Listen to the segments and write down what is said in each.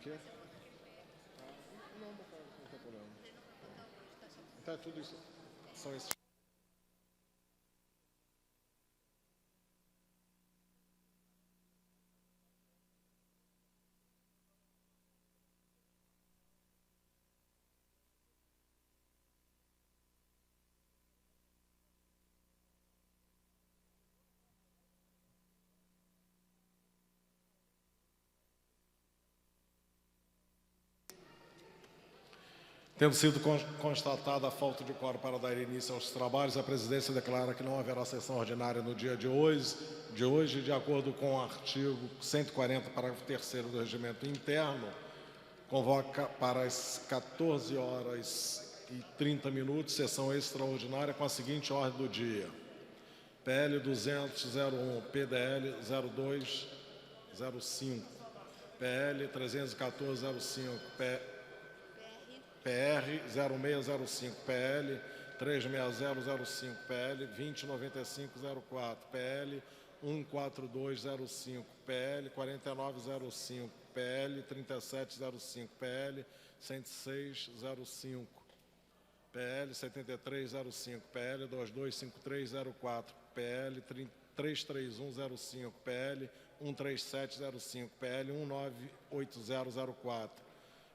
aqui? Não, não tem problema. Então é tudo isso. São esses. Tendo sido constatada a falta de quórum para dar início aos trabalhos, a presidência declara que não haverá sessão ordinária no dia de hoje, de acordo com o artigo 140, parágrafo 3º do Regimento Interno, convoca para as 14h30, sessão extraordinária com a seguinte ordem do dia. PL 200-01, PDL 0205, PL 314-05, PR 0605, PL 36005, PL 209504, PL 14205, PL 4905, PL 3705, PL 10605, PL 7305, PL 225304, PL 33105, PL 13705, PL 198004,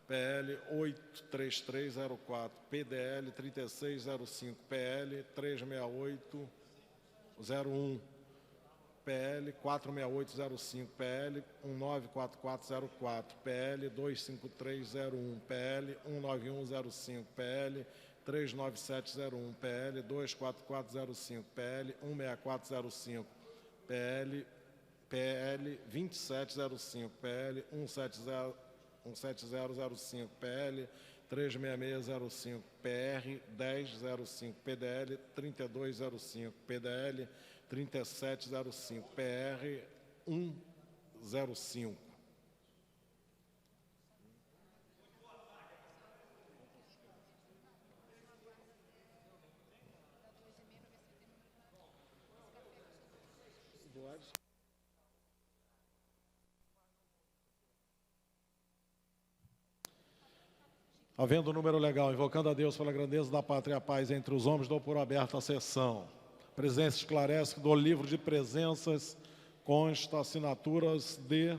PL 83304, PDL 3605, PL 36801, PL 46805, PL 194404, PL 25301, PL 19105, PL 39701, PL 24405, PL 16405, PL 2705, PL 17005, PL 36605, PR 1005, PDL 3205, PDL 3705, PR 105. Havendo o número legal, invocando a Deus pela grandeza da pátria e a paz entre os homens, dou por aberta a sessão. A presidência esclarece que do livro de presenças consta assinaturas de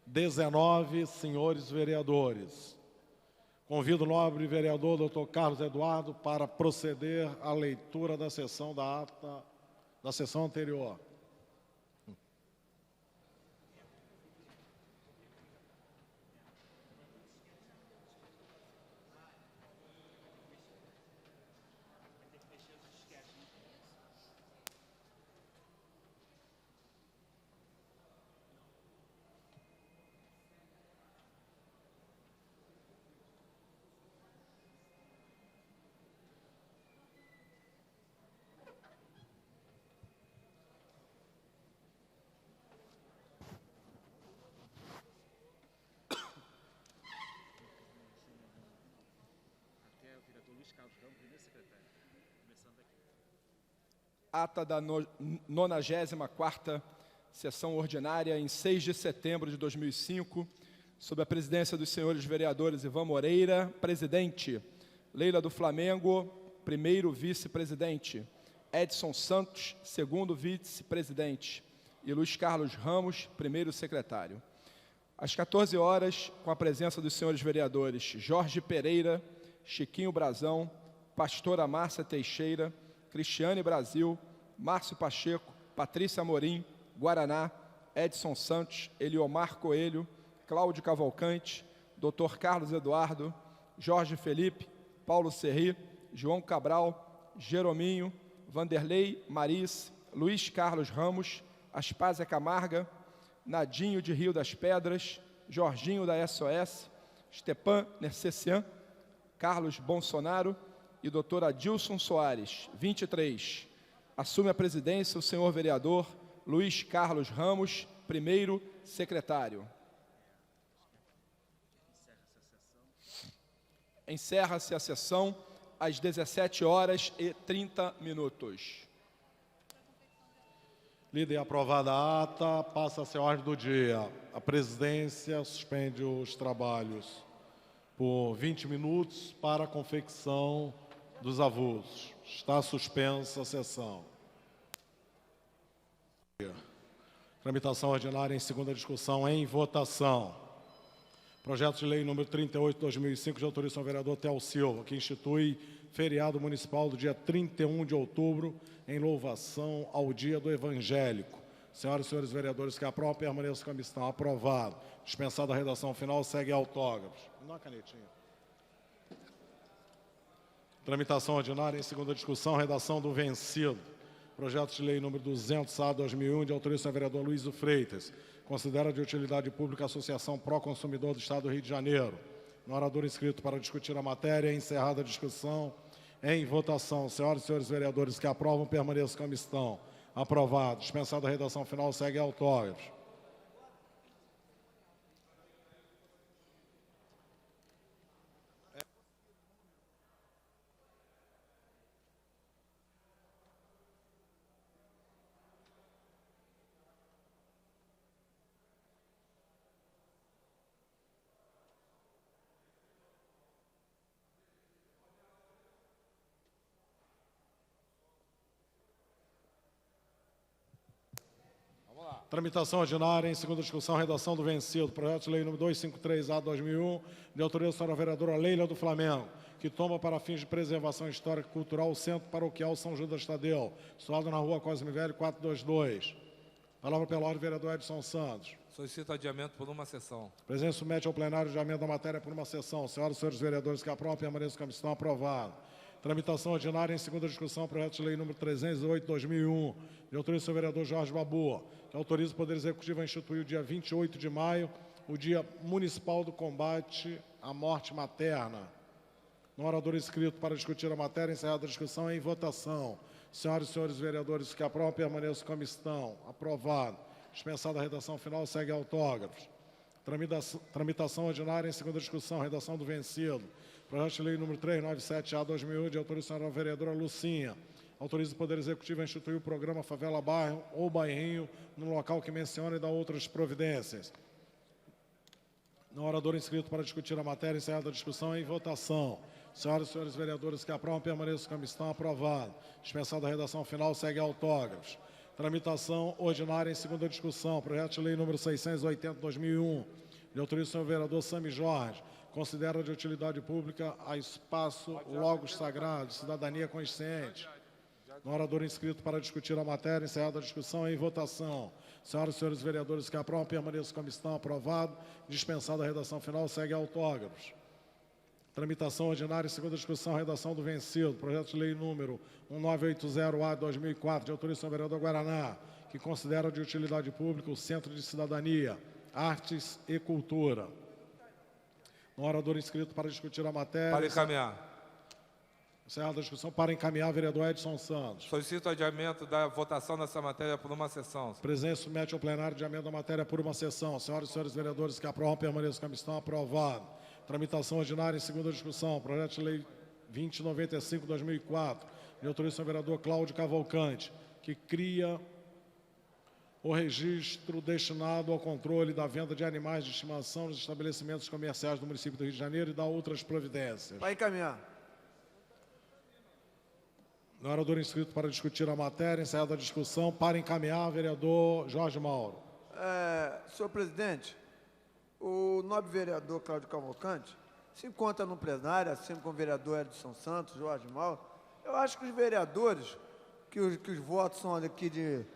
19 senhores vereadores. Convido o nobre vereador Dr. Carlos Eduardo para proceder à leitura da sessão da ata da sessão anterior. Ata da 94ª sessão ordinária em 6 de setembro de 2005, sob a presidência dos senhores vereadores Ivan Moreira, presidente, Leila do Flamengo, primeiro vice-presidente, Edson Santos, segundo vice-presidente, e Luiz Carlos Ramos, primeiro secretário. Às 14 horas, com a presença dos senhores vereadores Jorge Pereira, Chiquinho Brazão, pastora Márcia Teixeira, Cristiane Brasil, Márcio Pacheco, Patrícia Amorim, Guaraná, Edson Santos, Eliomar Coelho, Cláudio Cavalcante, Dr. Carlos Eduardo, Jorge Felipe, Paulo Serri, João Cabral, Jerominho, Vanderlei Maris, Luiz Carlos Ramos, Aspásia Camarga, Nadinho de Rio das Pedras, Jorginho da SOS, Stepan Nercessian, Carlos Bolsonaro e Dr. Adilson Soares, 23. Assume a presidência o senhor vereador Luiz Carlos Ramos, primeiro secretário. Encerra-se a sessão às 17h30. Lida e aprovada a ata, passa-se a ordem do dia. A presidência suspende os trabalhos por 20 minutos para a confecção dos avulsos. Está suspensa a sessão. Tramitação ordinária em segunda discussão em votação. Projeto de lei número 38 de 2005, de autorização ao vereador Theo Silva, que institui feriado municipal do dia 31 de outubro em louvação ao Dia do Evangélico. Senhoras e senhores vereadores que aprovam, permaneçam como estão. Aprovado. Dispensada a redação final, segue autógrafos. Me dá uma canetinha. Tramitação ordinária em segunda discussão, redação do vencido. Projeto de lei número 200/2001, de autorização ao vereador Luiz Freitas. Considera de utilidade pública a Associação Pró Consumidor do Estado do Rio de Janeiro. No orador inscrito para discutir a matéria, encerrada a discussão, em votação. Senhoras e senhores vereadores que aprovam, permaneçam como estão. Aprovado. Dispensada a redação final, segue autógrafos. Tramitação ordinária em segunda discussão, redação do vencido. Projeto de lei número 253/2001, de autorização da vereadora Leila do Flamengo, que toma para fins de preservação histórica e cultural o Centro Paroquial São Judas Tadeu, situado na rua Cosme Velho 422. Palavra pela ordem, vereador Edson Santos. Solicito adiamento por uma sessão. Presidente submete ao plenário o adiamento da matéria por uma sessão. Senhoras e senhores vereadores que aprovam, permaneçam como estão. Aprovado. Tramitação ordinária em segunda discussão, projeto de lei número 308/2001, de autorização do vereador Jorge Babu, que autoriza o Poder Executivo a instituir o dia 28 de maio, o Dia Municipal do Combate à Morte Materna. No orador inscrito para discutir a matéria, encerrada a discussão, em votação. Senhoras e senhores vereadores que aprovam, permaneçam como estão. Aprovado. Dispensada a redação final, segue autógrafos. Tramitação ordinária em segunda discussão, redação do vencido. Projeto de lei número 397/2001, de autorização da vereadora Lucinha. Autoriza o Poder Executivo a instituir o programa Favela Bairro ou Bairrinho no local que menciona e dá outras providências. No orador inscrito para discutir a matéria, encerrada a discussão, em votação. Senhoras e senhores vereadores que aprovam, permaneçam como estão. Aprovado. Dispensada a redação final, segue autógrafos. Tramitação ordinária em segunda discussão. Projeto de lei número 680/2001, de autorização ao vereador Sami Jorge. Considera de utilidade pública a espaço Logos Sagrado, Cidadania Consciente. No orador inscrito para discutir a matéria, encerrada a discussão, em votação. Senhoras e senhores vereadores que aprovam, permaneçam como estão. Aprovado. Dispensada a redação final, segue autógrafos. Tramitação ordinária em segunda discussão, redação do vencido. Projeto de lei número 1980/2004, de autorização do vereador Guaraná, que considera de utilidade pública o Centro de Cidadania, Artes e Cultura. No orador inscrito para discutir a matéria. Para encaminhar. Encerrada a discussão, para encaminhar, vereador Edson Santos. Solicito adiamento da votação dessa matéria por uma sessão. Presidente submete ao plenário adiamento da matéria por uma sessão. Senhoras e senhores vereadores que aprovam, permaneçam como estão. Aprovado. Tramitação ordinária em segunda discussão. Projeto de lei 2095/2004, de autorização do vereador Cláudio Cavalcante, que cria o registro destinado ao controle da venda de animais de estimação nos estabelecimentos comerciais do município do Rio de Janeiro e dá outras providências. Vai encaminhar. No orador inscrito para discutir a matéria, encerrada a discussão, para encaminhar, vereador Jorge Mauro. Senhor presidente, o nobre vereador Cláudio Cavalcante se encontra no plenário, assim como o vereador Edson Santos, Jorge Mauro. Eu acho que os vereadores, que os votos são aqui de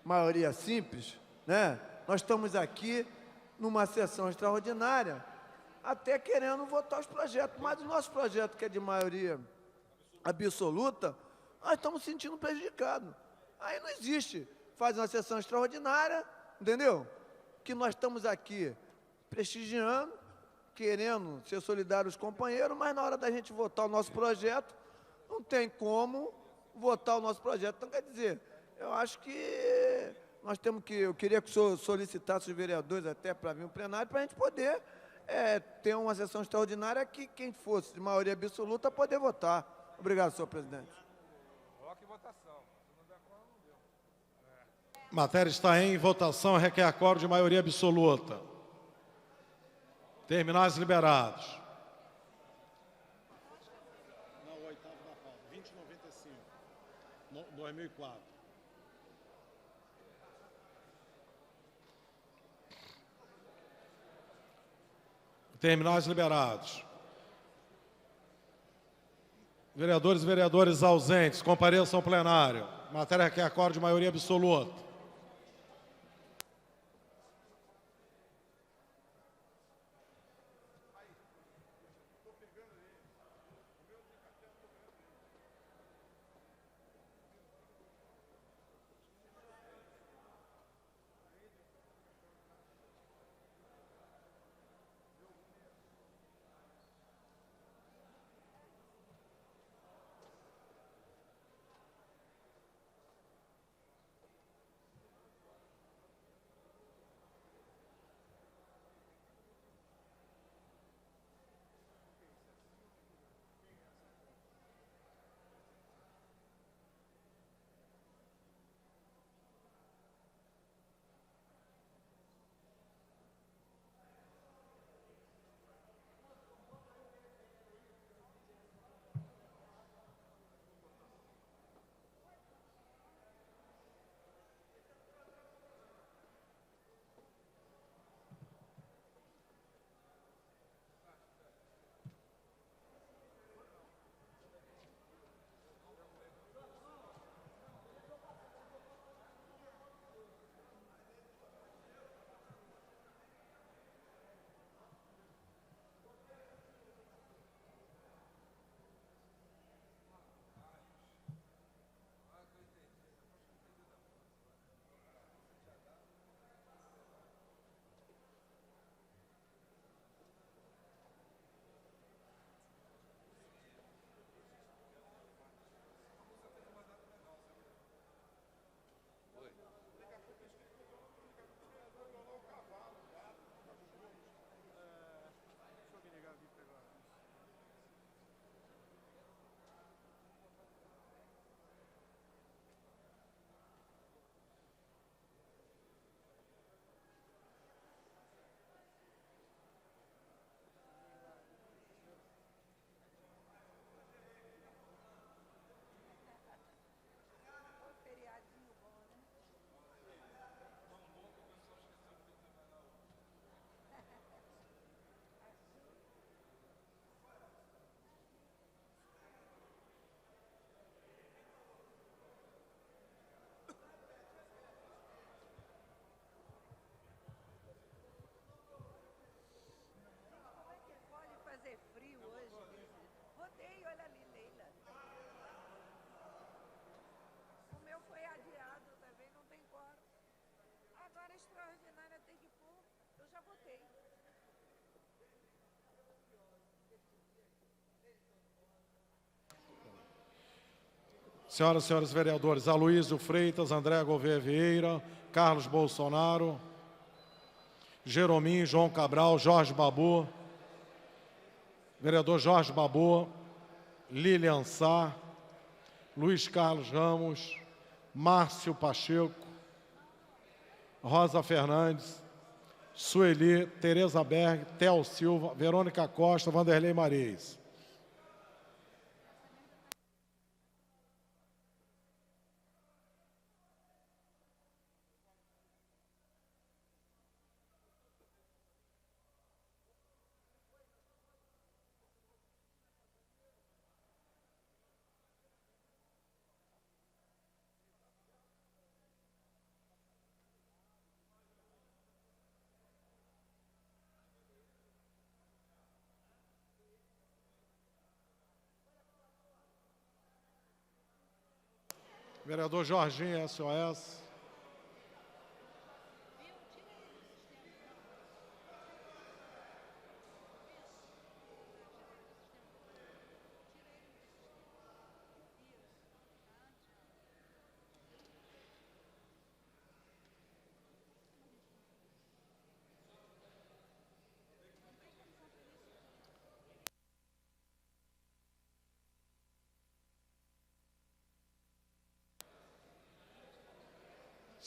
maioria simples, né? Nós estamos aqui numa sessão extraordinária, até querendo votar os projetos, mas o nosso projeto, que é de maioria absoluta, nós estamos sentindo prejudicados. Aí não existe. Faz uma sessão extraordinária, entendeu? Que nós estamos aqui prestigiando, querendo ser solidários aos companheiros, mas na hora da gente votar o nosso projeto, não tem como votar o nosso projeto. Então, quer dizer, eu acho que nós temos que... Eu queria que o senhor solicitasse os vereadores até para vir ao plenário, para a gente poder ter uma sessão extraordinária que quem fosse de maioria absoluta poder votar. Obrigado, senhor presidente. Coloque em votação. Se não der qual, não deu. Matéria está em votação, requer quórum de maioria absoluta. Terminais liberados. Não, o oitavo da pauta, 2095, 2004. Terminais liberados. Vereadores e vereadores ausentes, compareçam ao plenário. Matéria requer quórum de maioria absoluta. Senhoras e senhores vereadores, Aloysio Freitas, André Gouveia Vieira, Carlos Bolsonaro, Jerominho, João Cabral, Jorge Babu, vereador Jorge Babu, Lilian Sá, Luiz Carlos Ramos, Márcio Pacheco, Rosa Fernandes, Sueli, Tereza Berg, Theo Silva, Verônica Costa, Vanderlei Mariz. Vereador Jorginho, SOS.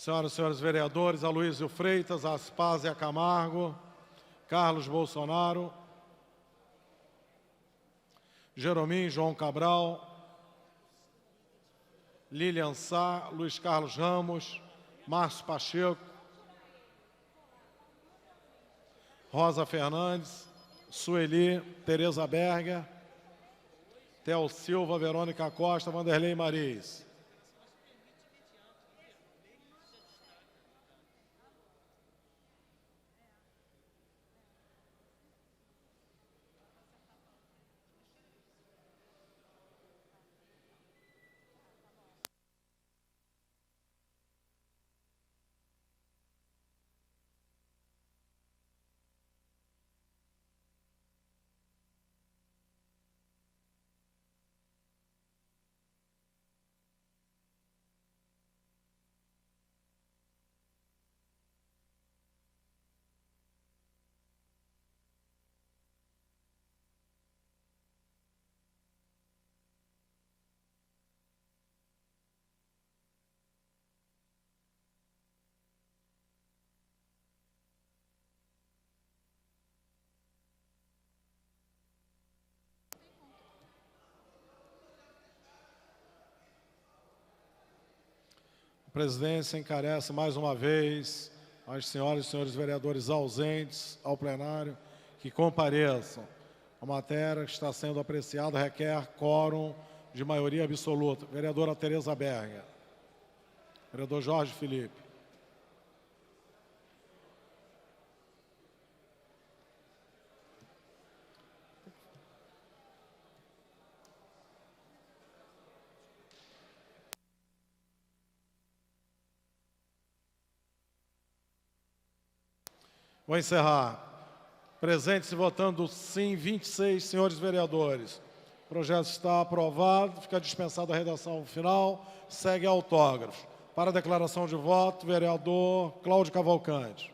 Senhoras e senhores vereadores, Aloysio Freitas, Aspásia Camargo, Carlos Bolsonaro, Jeromim João Cabral, Lilian Sá, Luiz Carlos Ramos, Márcio Pacheco, Rosa Fernandes, Sueli, Tereza Berger, Theo Silva, Verônica Costa, Vanderlei Mariz. A presidência encarece mais uma vez as senhoras e senhores vereadores ausentes ao plenário que compareçam. A matéria que está sendo apreciada requer quórum de maioria absoluta. Vereadora Tereza Berger. Vereador Jorge Felipe. Vou encerrar. Presentes e votando sim, 26 senhores vereadores. O projeto está aprovado, fica dispensada a redação final, segue autógrafo. Para a declaração de voto, vereador Cláudio Cavalcante.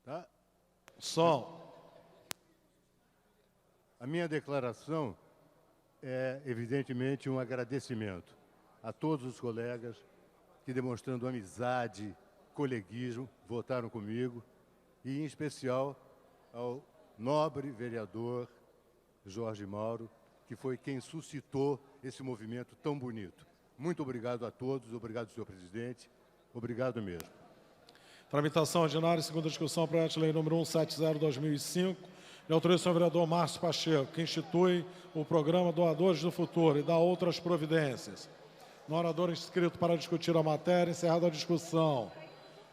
Tá? Som. A minha declaração é, evidentemente, um agradecimento a todos os colegas que, demonstrando amizade, coleguismo, votaram comigo, e, em especial, ao nobre vereador Jorge Mauro, que foi quem suscitou esse movimento tão bonito. Muito obrigado a todos, obrigado, senhor presidente, obrigado mesmo. Tramitação ordinária, segunda discussão, projeto de lei número 170/2005, de autoria do senhor vereador Márcio Pacheco, que institui o programa Doadores do Futuro e dá outras providências. No orador inscrito para discutir a matéria, encerrada a discussão.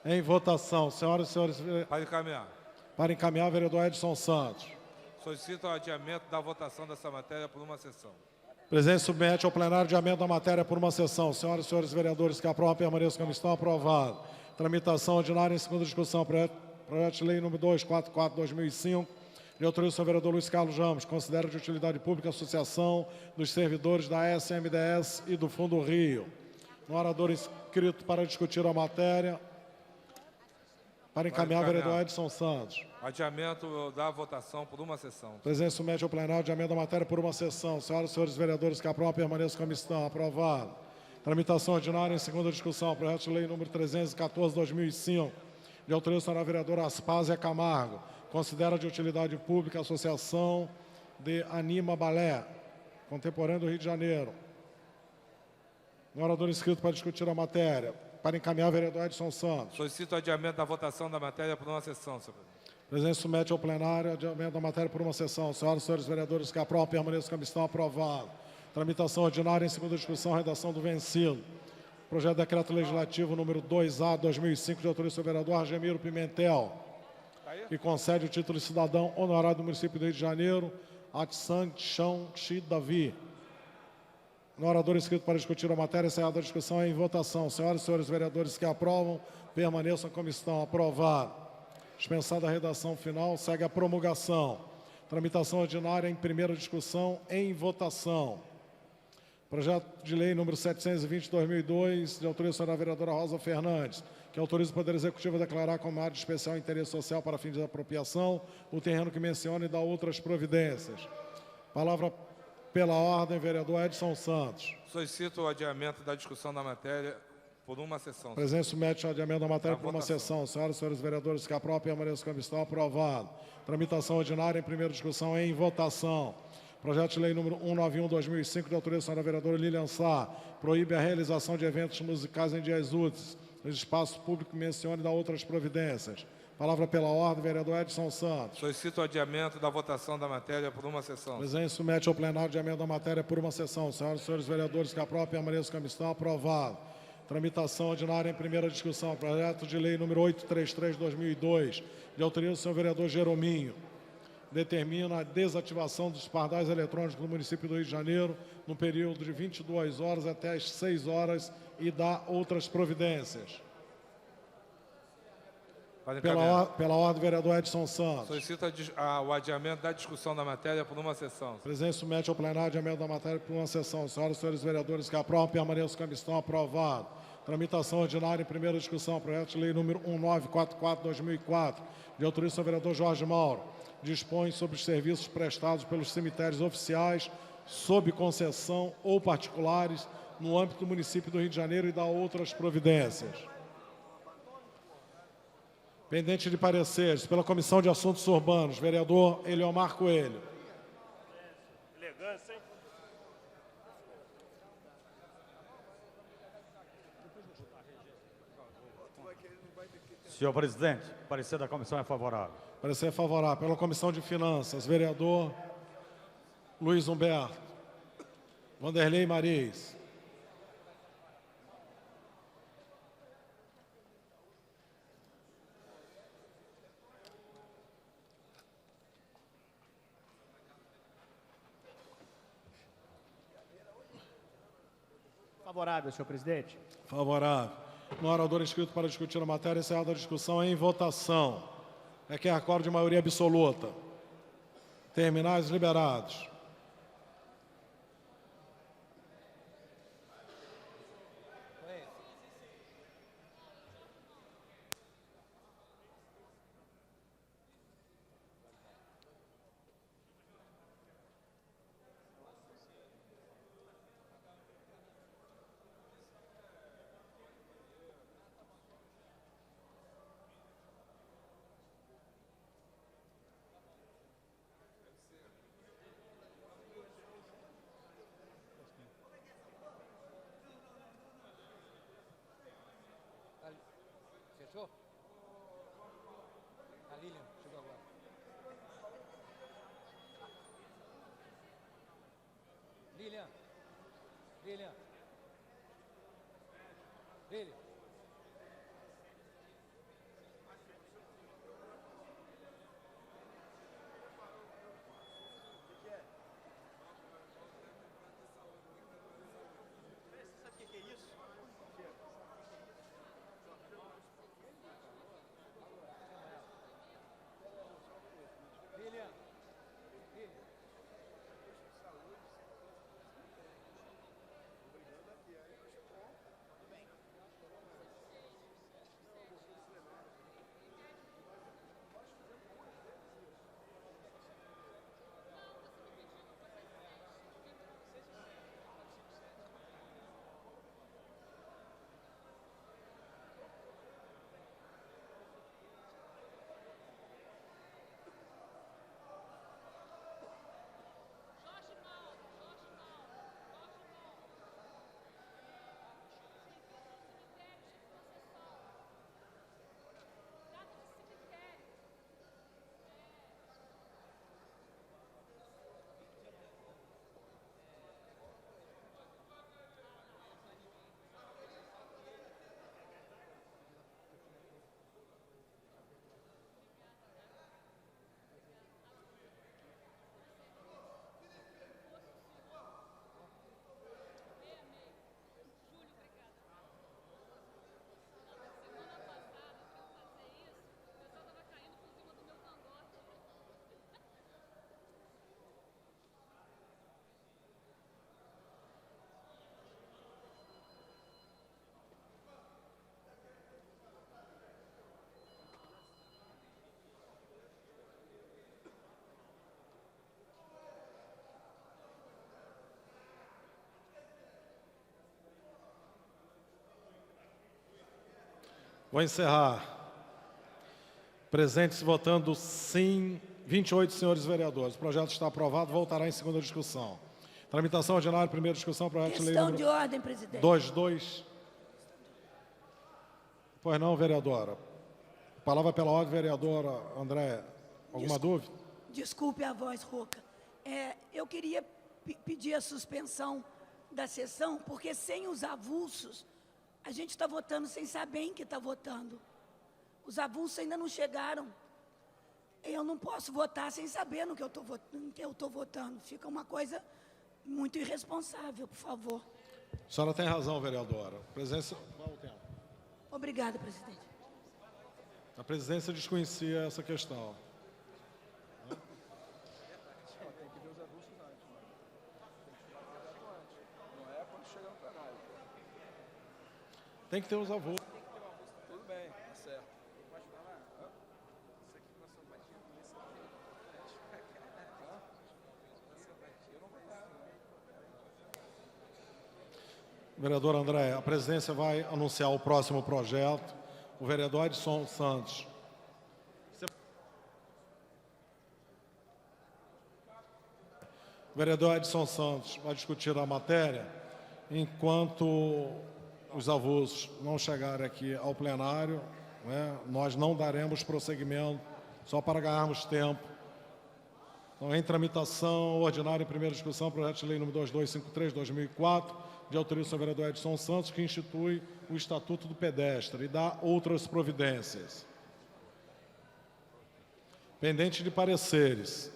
Em votação, senhoras e senhores... Para encaminhar. Para encaminhar, vereador Edson Santos. Solicito o adiamento da votação dessa matéria por uma sessão. O presidente submete ao plenário o adiamento da matéria por uma sessão. Senhoras e senhores vereadores que aprovam, permaneçam como estão. Aprovado. Tramitação ordinária em segunda discussão. Projeto de lei número 244/2005, de autoria do senhor vereador Luiz Carlos Ramos, considera de utilidade pública a associação dos servidores da SMDS e do Fundo Rio. No orador inscrito para discutir a matéria... Para encaminhar, vereador Edson Santos. Adiamento da votação por uma sessão. O presidente submete ao plenário o adiamento da matéria por uma sessão. Senhoras e senhores vereadores que aprovam, permaneçam como estão. Aprovado. Tramitação ordinária em segunda discussão. Projeto de lei número 314/2005, de autoria do senhor vereador Aspásia Camargo. Considera de utilidade pública a associação de Anima Balé, contemporâneo do Rio de Janeiro. No orador inscrito para discutir a matéria. Para encaminhar, vereador Edson Santos. Solicito o adiamento da votação da matéria por uma sessão, senhor presidente. O presidente submete ao plenário o adiamento da matéria por uma sessão. Senhoras e senhores vereadores que aprovam, permaneçam como estão. Aprovado. Tramitação ordinária em segunda discussão, redação do vencido. Projeto de decreto legislativo número 2A/2005, de autoria do senhor vereador Argemiro Pimentel, que concede o título de cidadão honorário do município do Rio de Janeiro, Atsan Chão Chi Davi. No orador inscrito para discutir a matéria, encerrada a discussão em votação. Senhoras e senhores vereadores que aprovam, permaneçam como estão. Aprovado. Dispensada a redação final, segue a promulgação. Tramitação ordinária em primeira discussão, em votação. Projeto de lei número 720/2002, de autoria da senhora vereadora Rosa Fernandes, que autoriza o Poder Executivo a declarar como área de especial interesse social para fins de apropriação o terreno que menciona e dá outras providências. Palavra Pela ordem, vereador Edson Santos. Solicito o adiamento da discussão da matéria por uma sessão. Presidente submete o adiamento da matéria por uma votação. sessão. Senhoras e senhores vereadores, que aprovam, permaneçam como estão. Aprovado. Tramitação ordinária em primeira discussão em votação. Projeto de lei número 191/2005, de autoria da senhora vereadora Lilian Sá, proíbe a realização de eventos musicais em dias úteis, nos espaços públicos, mencione e dá outras providências. Palavra pela ordem, vereador Edson Santos. Solicito o adiamento da votação da matéria por uma sessão. Presidente submete ao plenário o adiamento da matéria por uma sessão. Senhoras e senhores vereadores, que aprovam, permaneçam como estão. Aprovado. Tramitação ordinária em primeira discussão. Projeto de lei número 833/2002, de autoria do senhor vereador Jerominho. Determina a desativação dos pardais eletrônicos no município do Rio de Janeiro no período de 22 horas até as 6 horas e dá outras providências. Pela ordem, vereador Edson Santos. Solicito o adiamento da discussão da matéria por uma sessão. Presidente submete ao plenário o adiamento da matéria por uma sessão. Senhoras e senhores vereadores, que aprovam, permaneçam como estão. Aprovado. Tramitação ordinária em primeira discussão. Projeto de lei número 1944/2004, de autoria do senhor vereador Jorge Mauro. Dispõe sobre os serviços prestados pelos cemitérios oficiais, sob concessão ou particulares, no âmbito do município do Rio de Janeiro e dá outras providências. Pendente de pareceres, pela Comissão de Assuntos Urbanos, vereador Eliomar Coelho. Elegância, hein? Senhor presidente, parecer da comissão é favorável. Parecer favorável. Pela Comissão de Finanças, vereador Luiz Humberto. Vanderlei Mariz. Favorável, senhor presidente. Favorável. No orador inscrito para discutir a matéria, encerrada a discussão em votação. Requer acordo de maioria absoluta. Terminais liberados. Fechou? A Lilian chegou agora. Lilian. Lilian. Lilian. Vou encerrar. Presentes votando sim, 28 senhores vereadores. O projeto está aprovado, voltará em segunda discussão. Tramitação ordinária, primeira discussão, projeto de lei Questão número de ordem, presidente. 22. Pois não, vereadora. Palavra pela ordem, vereadora André. Alguma dúvida? Desculpe a voz rouca. Eu queria pedir a suspensão da sessão, porque sem os avulsos, a gente está votando sem saber em que está votando. Os avulsos ainda não chegaram. Eu não posso votar sem saber no que eu estou votando. Fica uma coisa muito irresponsável, por favor. A senhora tem razão, vereadora. Presidência... Obrigada, presidente. A presidência desconhecia essa questão. Tem que ter os avulsos. Tudo bem, tá certo. Vereador André, a presidência vai anunciar o próximo projeto. O vereador Edson Santos. O vereador Edson Santos vai discutir a matéria enquanto os avulsos não chegarem aqui ao plenário, né, nós não daremos prosseguimento, só para ganharmos tempo. Então, em tramitação ordinária em primeira discussão, projeto de lei número 2253/2004, de autoria do vereador Edson Santos, que institui o Estatuto do Pedestre e dá outras providências. Pendente de pareceres.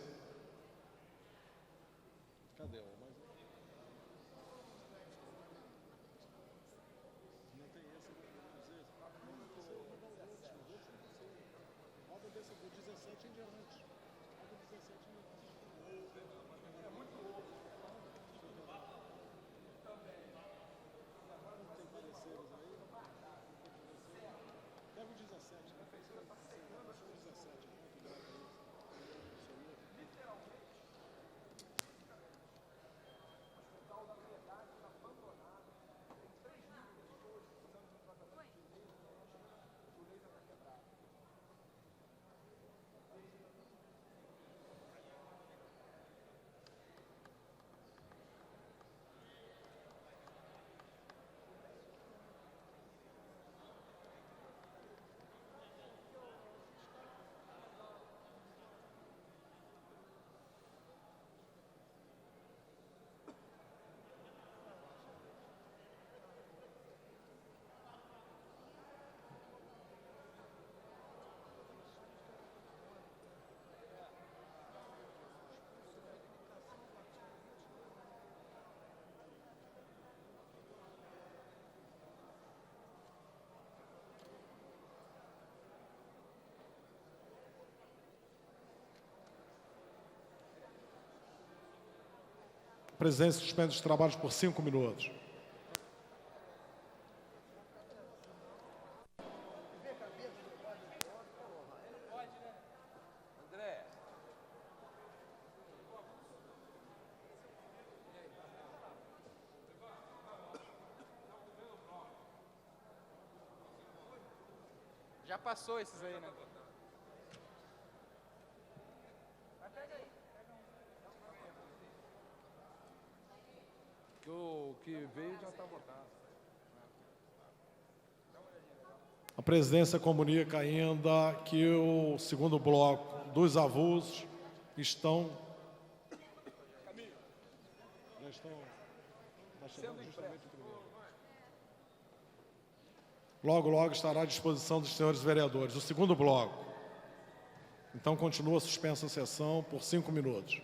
A presidência suspende os trabalhos por 5 minutos. Já passou esses aí, né? O que veio já está votado. A presidência comunica ainda que o segundo bloco dos avulsos estão... Já estão... Logo, logo estará à disposição dos senhores vereadores. O segundo bloco. Então, continua suspensa a sessão por 5 minutos.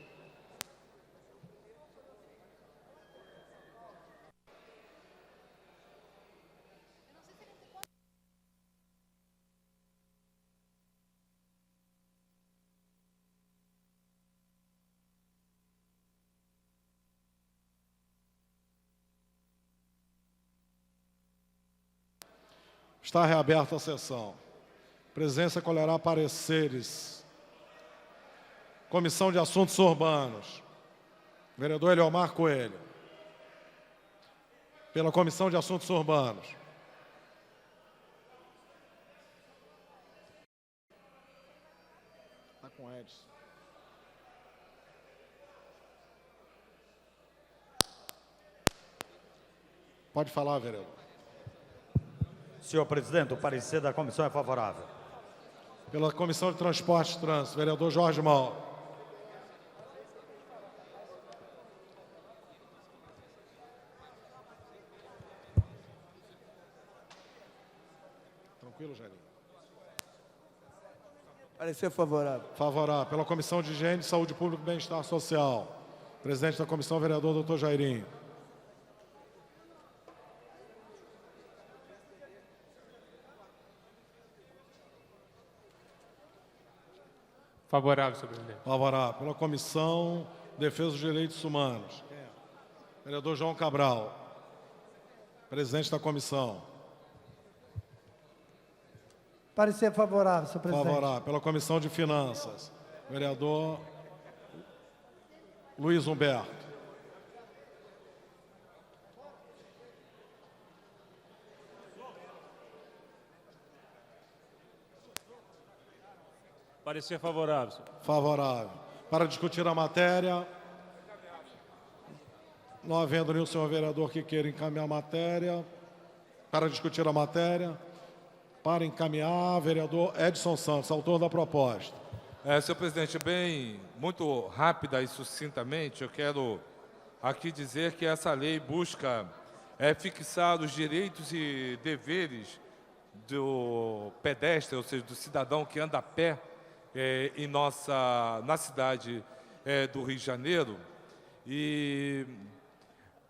Está reaberta a sessão. A presidência colherá pareceres. Comissão de Assuntos Urbanos. Vereador Eliomar Coelho. Pela Comissão de Assuntos Urbanos. Com Edson. Pode falar, vereador. Senhor presidente, o parecer da comissão é favorável. Pela Comissão de Transporte e Trânsito, vereador Jorge Mauro. Tranquilo, Jairinho? Parecer favorável. Favorável. Pela Comissão de Higiene, Saúde Pública e Bem-Estar Social. Presidente da comissão, vereador doutor Jairinho. Favorável, senhor presidente. Favorável. Pela Comissão de Defesa dos Direitos Humanos. Vereador João Cabral. Presidente da comissão. Parecer favorável, senhor presidente. Favorável. Pela Comissão de Finanças. Vereador Luiz Humberto. Parecer favorável, senhor. Favorável. Para discutir a matéria, não havendo nenhum senhor vereador que queira encaminhar a matéria, para discutir a matéria, para encaminhar, vereador Edson Santos, autor da proposta. Senhor presidente, muito rápida e sucintamente, eu quero aqui dizer que essa lei busca fixar os direitos e deveres do pedestre, ou seja, do cidadão que anda a pé na cidade do Rio de Janeiro,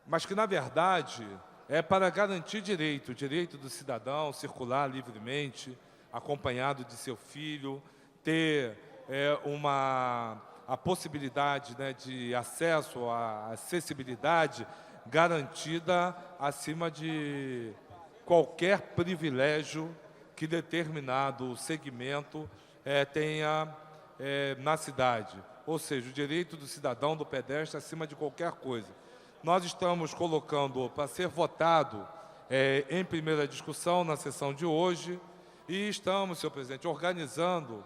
mas que, na verdade, é para garantir o direito do cidadão circular livremente, acompanhado de seu filho, ter a possibilidade, né, de acesso à acessibilidade garantida acima de qualquer privilégio que determinado segmento tenha na cidade. Ou seja, o direito do cidadão, do pedestre, acima de qualquer coisa. Nós estamos colocando para ser votado em primeira discussão na sessão de hoje e estamos, senhor presidente, organizando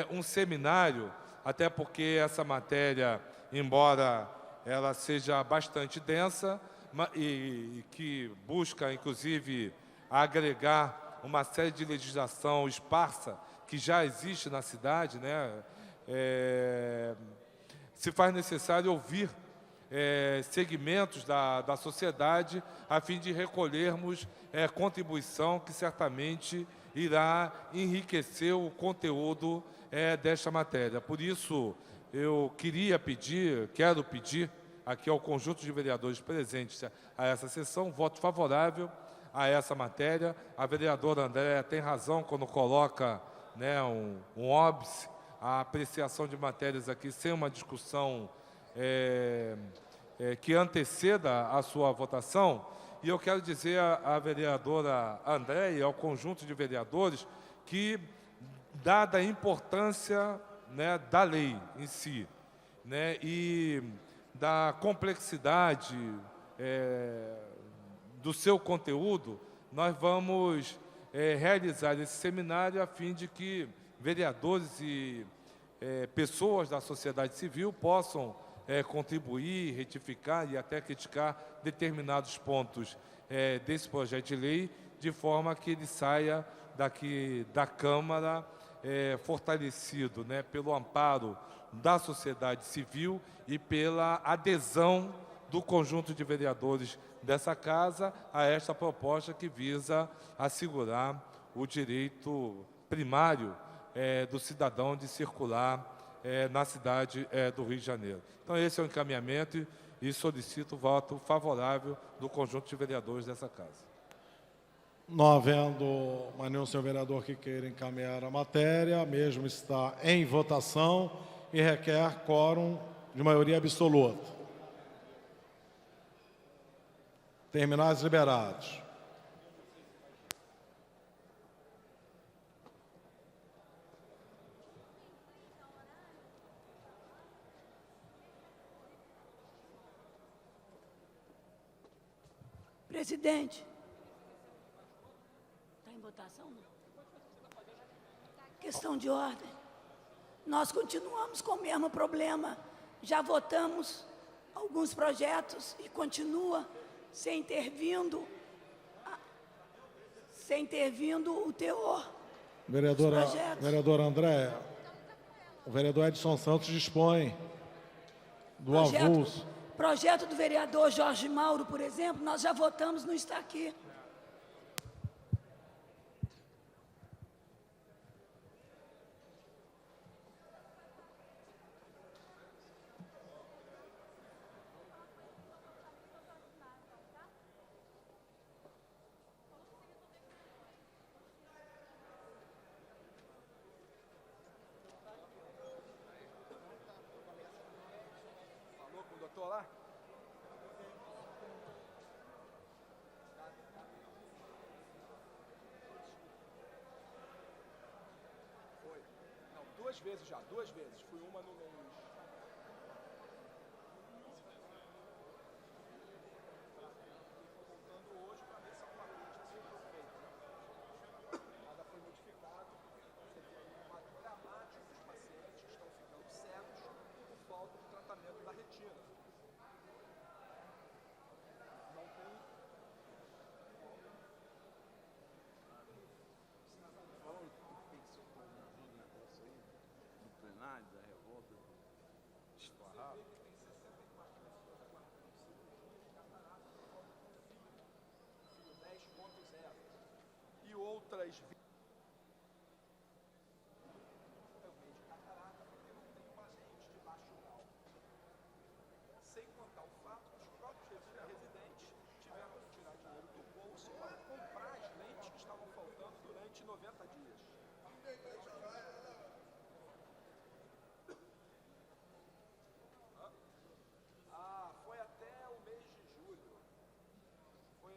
um seminário, até porque essa matéria, embora ela seja bastante densa e que busca, inclusive, agregar uma série de legislação esparsa que já existe na cidade, né? Se faz necessário ouvir segmentos da sociedade a fim de recolhermos contribuição que certamente irá enriquecer o conteúdo desta matéria. Por isso, eu quero pedir aqui ao conjunto de vereadores presentes a essa sessão, voto favorável a essa matéria. A vereadora Andréa tem razão quando coloca, né, um óbice, a apreciação de matérias aqui sem uma discussão que anteceda a sua votação. E eu quero dizer à vereadora Andréa e ao conjunto de vereadores que, dada a importância, né, da lei em si, né, e da complexidade do seu conteúdo, nós vamos realizar esse seminário a fim de que vereadores e pessoas da sociedade civil possam contribuir, retificar e até criticar determinados pontos desse projeto de lei, de forma que ele saia daqui da Câmara fortalecido, né, pelo amparo da sociedade civil e pela adesão do conjunto de vereadores dessa casa a esta proposta que visa assegurar o direito primário do cidadão de circular na cidade do Rio de Janeiro. Então, esse é o encaminhamento e solicito o voto favorável do conjunto de vereadores dessa casa. Não havendo mais nenhum senhor vereador que queira encaminhar a matéria, a mesma está em votação e requer quórum de maioria absoluta. Terminais liberados. Presidente. Está em votação? Não? Questão de ordem. nós continuamos com o mesmo problema. Já votamos alguns projetos e continua sem ter vindo o teor dos projetos. Vereador André, o vereador Edson Santos dispõe do avulso. Projeto do vereador Jorge Mauro, por exemplo, nós já votamos, não está aqui. Falou com o doutor lá? Foi. Não, duas vezes já, duas vezes. Fui uma no mês. Voltando hoje para ver se alguma coisa tinha sido feita. Nada foi modificado. Você tem um quadro dramático dos pacientes que estão ficando cegos por falta de tratamento da retina. Não tem. E outras também de catarata, porque não tem uma lente de baixo grau. Sem contar o fato que os próprios residentes tiveram que tirar dinheiro do bolso para comprar as lentes que estavam faltando durante 90 dias. Foi até o mês de julho. Foi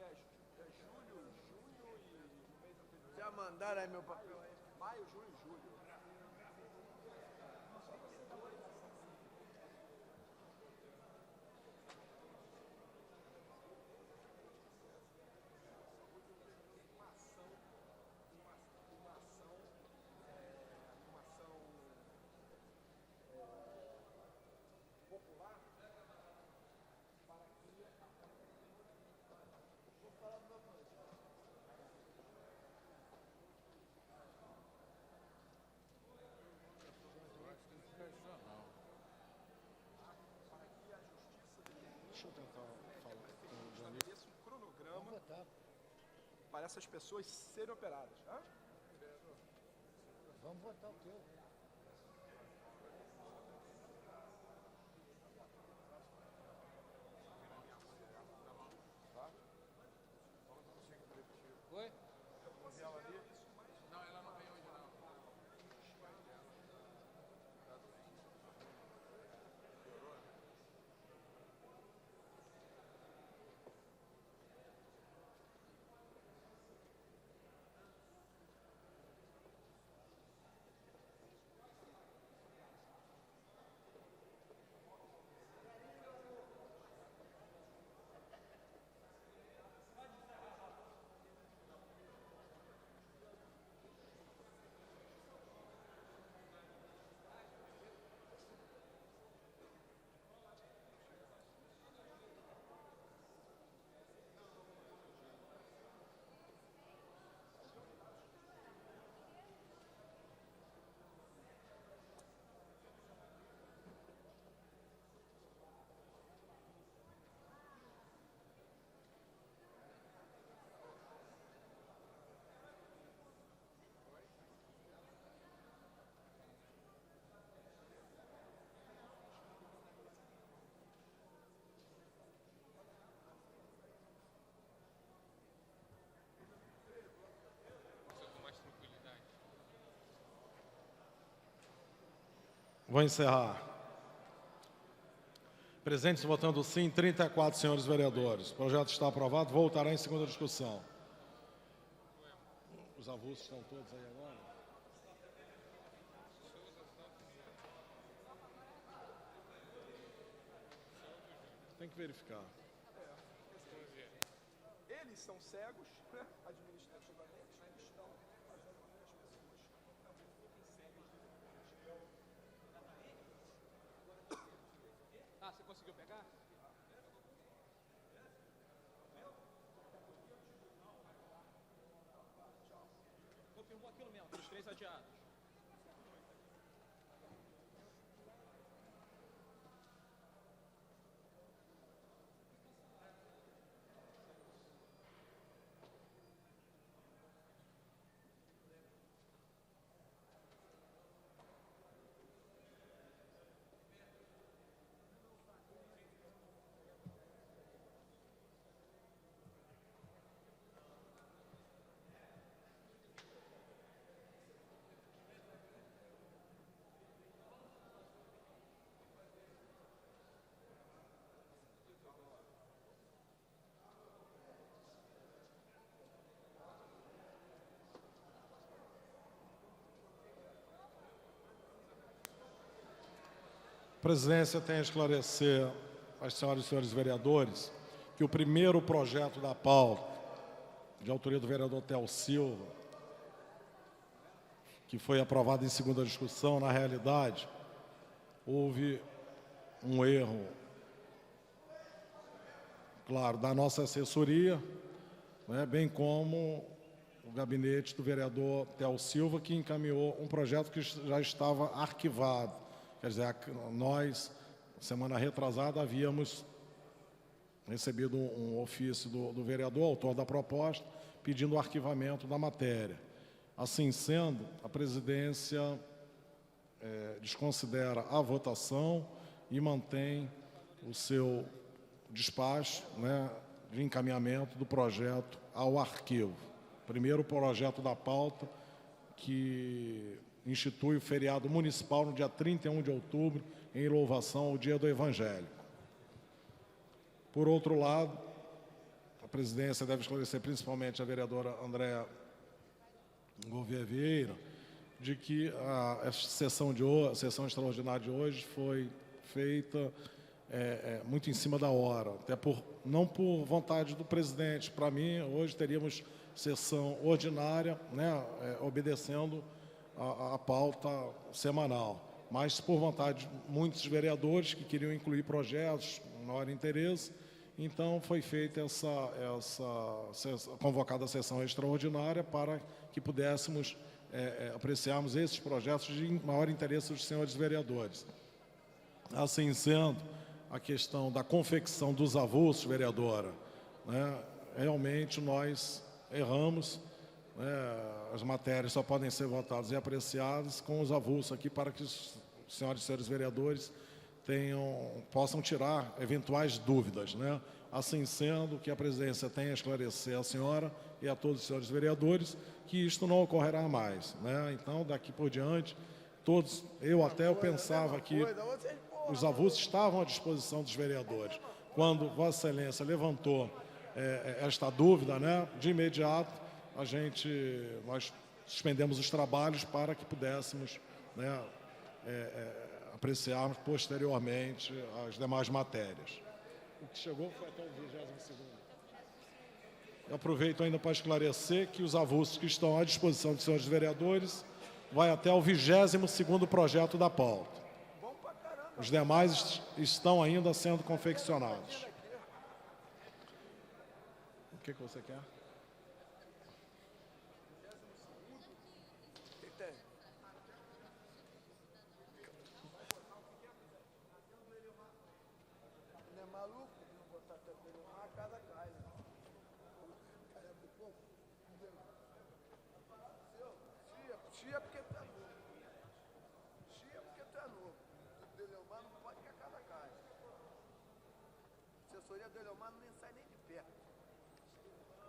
julho e no mês anterior. Já mandaram aí meu papel aí. Maio, junho e julho. Deixa eu tentar falar com o Johnny. Estabeleça um cronograma para essas pessoas serem operadas. Hã? Vamos votar o teu. Oi? Não, ela não vem hoje não. Vou encerrar. Presentes votando sim, 34 senhores vereadores. O projeto está aprovado, voltará em segunda discussão. Os avulsos estão todos aí agora? Tem que verificar. Eles são cegos, né, administrativamente, estão fazendo com que as pessoas também fiquem cegas. 3 adiados. A presidência tem a esclarecer às senhoras e senhores vereadores que o primeiro projeto da pauta, de autoria do vereador Theo Silva, que foi aprovado em segunda discussão, na realidade, houve um erro, claro, da nossa assessoria, né, bem como o gabinete do vereador Theo Silva, que encaminhou um projeto que já estava arquivado. Quer dizer, nós, semana retrasada, havíamos recebido um ofício do vereador, autor da proposta, pedindo o arquivamento da matéria. Assim sendo, a presidência desconsidera a votação e mantém o seu despacho, né, de encaminhamento do projeto ao arquivo. Primeiro projeto da pauta, que institui o feriado municipal no dia 31 de outubro, em louvação ao Dia do Evangélico. Por outro lado, a presidência deve esclarecer principalmente a vereadora Andréa Gouveia Vieira, de que a sessão extraordinária de hoje foi feita muito em cima da hora, até não por vontade do presidente. Para mim, hoje teríamos sessão ordinária, né, obedecendo a pauta semanal, mas por vontade de muitos vereadores que queriam incluir projetos, maior interesse, então foi feita convocada a sessão extraordinária para que pudéssemos apreciarmos esses projetos de maior interesse dos senhores vereadores. Assim sendo, a questão da confecção dos avulsos, vereadora, né, realmente nós erramos. As matérias só podem ser votadas e apreciadas com os avulsos aqui, para que os senhores e senhores vereadores possam tirar eventuais dúvidas, né? Assim sendo, que a presidência tem a esclarecer à senhora e a todos os senhores vereadores que isto não ocorrerá mais, né? Então, daqui por diante, eu pensava que os avulsos estavam à disposição dos vereadores. Quando Vossa Excelência levantou esta dúvida, né, de imediato, nós suspendemos os trabalhos para que pudéssemos, né, apreciarmos posteriormente as demais matérias. O que chegou foi até o 22º. Eu aproveito ainda para esclarecer que os avulsos que estão à disposição dos senhores vereadores vai até o 22º projeto da pauta. Os demais estão ainda sendo confeccionados. O que você quer?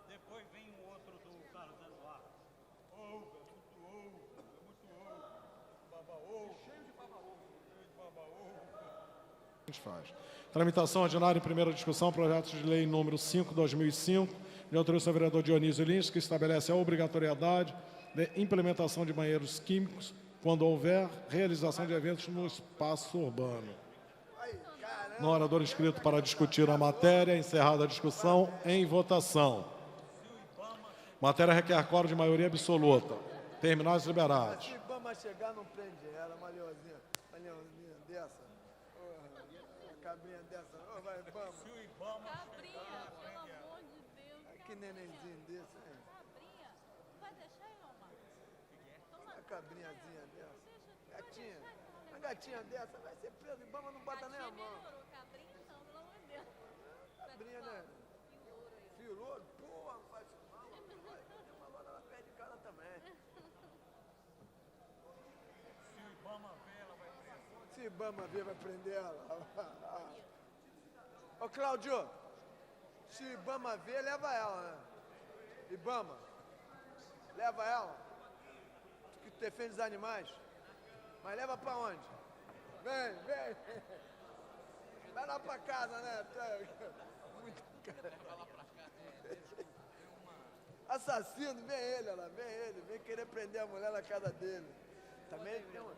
Depois vem um outro do Carlos Eduardo. A gente faz. Tramitação ordinária em primeira discussão, projeto de lei número 5/2005, de autoria do vereador Dionísio Lins, que estabelece a obrigatoriedade de implementação de banheiros químicos quando houver realização de eventos no espaço urbano. No orador inscrito para discutir a matéria, encerrada a discussão, em votação. Matéria requer quórum de maioria absoluta. Terminais liberados. Se o Ibama chegar, não prende ela, uma leãozinha dessa, uma cabrinha dessa. Vai, Ibama. Se o Ibama Cabrinha, pelo amor de Deus. Que nenenzinho desse, hein? Cabrinha, vai deixar, Ilomar? Toma cabrinhazinha dessa. Gatinha. Uma gatinha dessa vai ser presa. Ibama não bota nem a mão. Cabrinha não, pelo amor de Deus. Cabrinha, né? Fio louro? Porra, não faz isso não. Vai ter uma loura lá perto de casa também. Se Ibama ver, vai prender ela. Ô, Cláudio, se Ibama ver, leva ela, né? Ibama, leva ela. Tu que defende os animais. Mas leva pra onde? Vem, vem. Vai lá pra casa, né? Muito cara. Assassino, vem ele, olha lá, vem ele. Vem querer prender a mulher na casa dele. Também tem uma...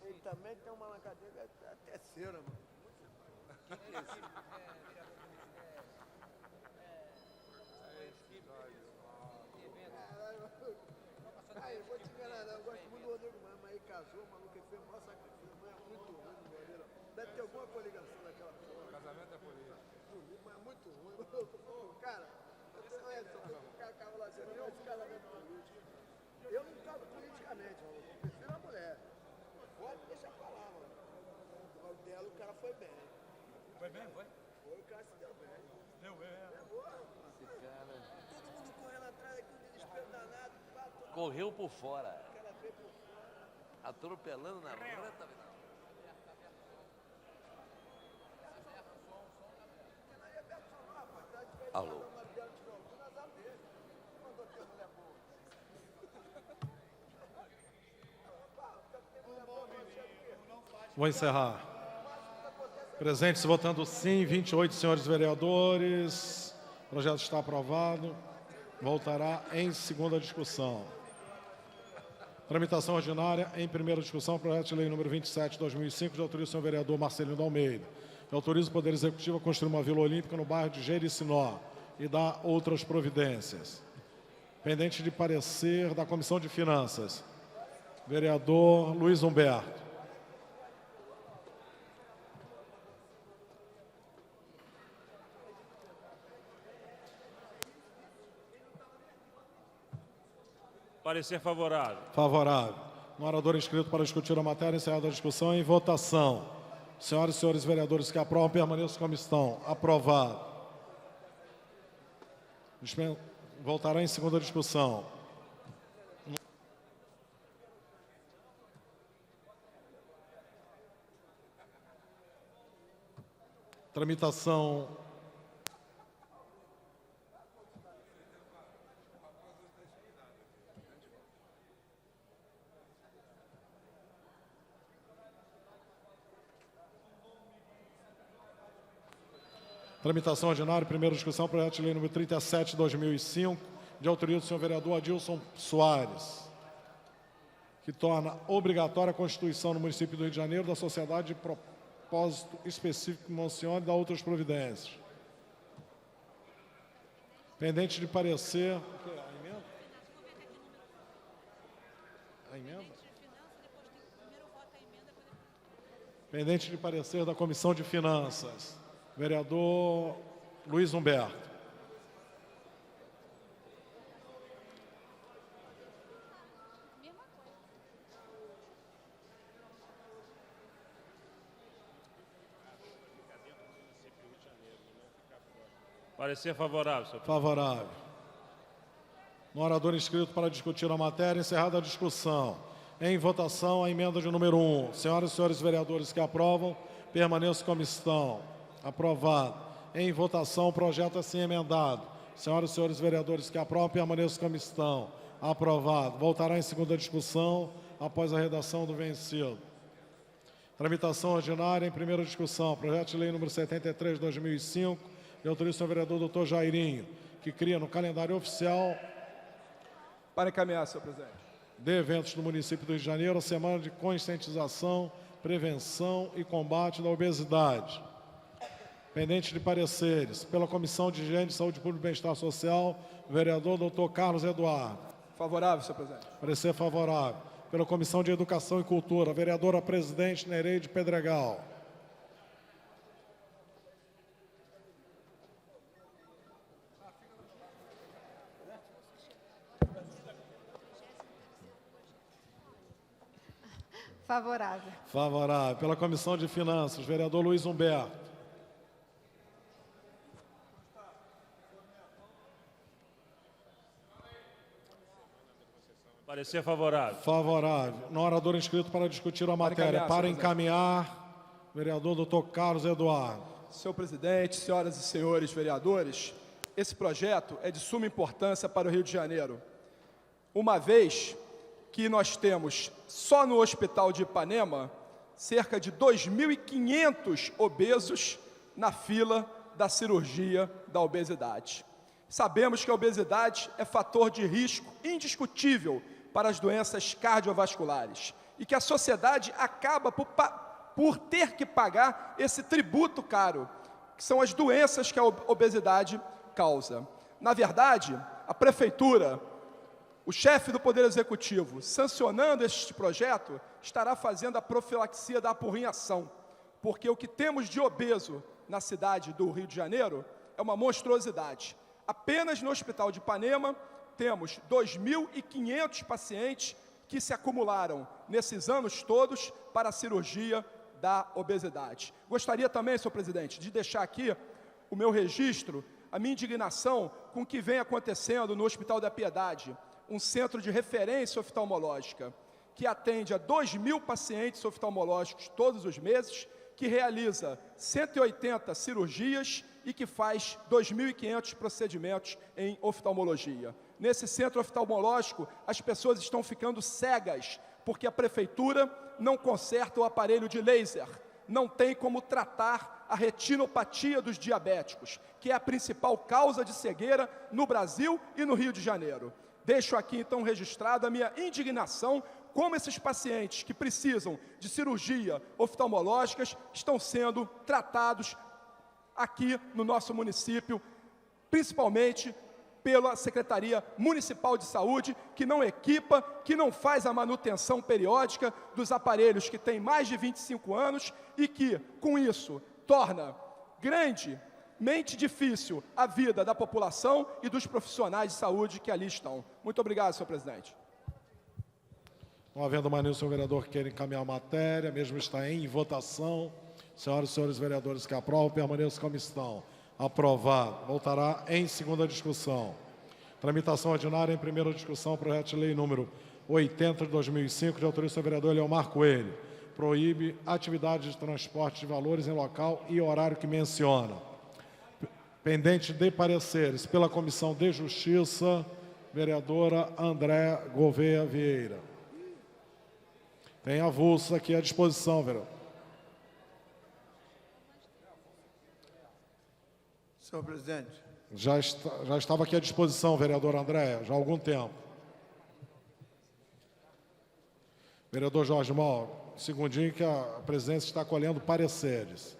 Ele também tem uma na cadeia, até cera, mano. Aí, vou te enganar, não. Eu gosto muito do Rodrigo Maia, mas aí casou, o maluco fez o maior sacrifício. Mas é muito ruim no goleiro. Deve ter alguma coligação naquela porra. Casamento é político. Mas é muito ruim. Cara, o cara cava lá assim, não, esse casamento político. Eu não caso politicamente, mano. Eu prefiro a mulher. Pode deixar pra lá, mano. O dela, o cara foi bem. Foi bem, foi? Foi, o cara se deu bem. Deu bem, é. Esse cara... Todo mundo correndo atrás aqui, um desespero danado. Correu por fora, O cara veio por fora. atropelando na reta final. Alô. Vou encerrar. Presentes votando sim, 28 senhores vereadores. O projeto está aprovado. Voltará em segunda discussão. Tramitação ordinária em primeira discussão, projeto de lei número 27 de 2005, de autoria do senhor vereador Marcelino Almeida. Que autoriza o Poder Executivo a construir uma Vila Olímpica no bairro de Jericinó e dá outras providências. Pendente de parecer da Comissão de Finanças. Vereador Luiz Humberto. Parecer favorável. Favorável. No orador inscrito para discutir a matéria, encerrada a discussão, em votação. Senhoras e senhores vereadores que aprovam, permaneçam como estão. Aprovado. Voltará em segunda discussão. Tramitação. Tramitação ordinária, primeira discussão, projeto de lei número 37 de 2005, de autoria do senhor vereador Adilson Soares, que torna obrigatória a constituição no município do Rio de Janeiro da sociedade de propósito específico que mencione e dá outras providências. Pendente de parecer... A emenda? A emenda? Pendente de parecer da Comissão de Finanças. Vereador Luiz Humberto. Parecer favorável, senhor presidente. Favorável. No orador inscrito para discutir a matéria, encerrada a discussão. Em votação, a emenda de número 1. Senhoras e senhores vereadores que aprovam, permaneçam como estão. Aprovado. Em votação, o projeto assim emendado. Senhoras e senhores vereadores que aprovam, permaneçam como estão. Aprovado. Voltará em segunda discussão, após a redação do vencido. Tramitação ordinária em primeira discussão. Projeto de lei número 73 de 2005, de autoria do senhor vereador doutor Jairinho, que cria no calendário oficial... Para encaminhar, senhor presidente. De eventos do município do Rio de Janeiro, a Semana de Conscientização, Prevenção e Combate da Obesidade. Pendente de pareceres, pela Comissão de Higiene, Saúde Pública e Bem-Estar Social, o vereador doutor Carlos Eduardo. Favorável, senhor presidente. Parecer favorável. Pela Comissão de Educação e Cultura, a vereadora presidente Nereide Pedregal. Favorável. Favorável. Pela Comissão de Finanças, vereador Luiz Humberto. Parecer favorável. Favorável. No orador inscrito para discutir a matéria. Para encaminhar, vereador Dr. Carlos Eduardo. Senhor presidente, senhoras e senhores vereadores, esse projeto é de suma importância para o Rio de Janeiro, uma vez que nós temos, só no Hospital de Ipanema, cerca de 2.500 obesos na fila da cirurgia da obesidade. Sabemos que a obesidade é fator de risco indiscutível para as doenças cardiovasculares e que a sociedade acaba por ter que pagar esse tributo caro, que são as doenças que a obesidade causa. Na verdade, a Prefeitura, o chefe do Poder Executivo, sancionando este projeto, estará fazendo a profilaxia da apurrinhação, porque o que temos de obeso na cidade do Rio de Janeiro é uma monstruosidade. Apenas no Hospital de Ipanema temos 2.500 pacientes que se acumularam nesses anos todos para a cirurgia da obesidade. Gostaria também, senhor presidente, de deixar aqui o meu registro, a minha indignação com o que vem acontecendo no Hospital da Piedade, um centro de referência oftalmológica, que atende a 2.000 pacientes oftalmológicos todos os meses, que realiza 180 cirurgias e que faz 2.500 procedimentos em oftalmologia. Nesse centro oftalmológico, as pessoas estão ficando cegas, porque a Prefeitura não conserta o aparelho de laser, não tem como tratar a retinopatia dos diabéticos, que é a principal causa de cegueira no Brasil e no Rio de Janeiro. Deixo aqui, então, registrado a minha indignação como esses pacientes que precisam de cirurgia oftalmológicas estão sendo tratados aqui no nosso município, principalmente pela Secretaria Municipal de Saúde, que não equipa, que não faz a manutenção periódica dos aparelhos que têm mais de 25 anos e que, com isso, torna grandemente difícil a vida da população e dos profissionais de saúde que ali estão. Muito obrigado, senhor presidente. Não havendo mais nenhum senhor vereador que queira encaminhar a matéria, mesmo está em votação. Senhoras e senhores vereadores que aprovam, permaneçam como estão. Aprovado. Voltará em segunda discussão. Tramitação ordinária em primeira discussão, projeto de lei número 80 de 2005, de autoria do senhor vereador Leomar Coelho. Proíbe atividade de transporte de valores em local e horário que menciona. Pendente de pareceres pela Comissão de Justiça, vereadora André Gouveia Vieira. Tem avulso aqui à disposição, vereador. Senhor presidente. Já estava aqui à disposição, vereador André, já há algum tempo. Vereador Jorge Mauro, segundinho que a presidência está colhendo pareceres.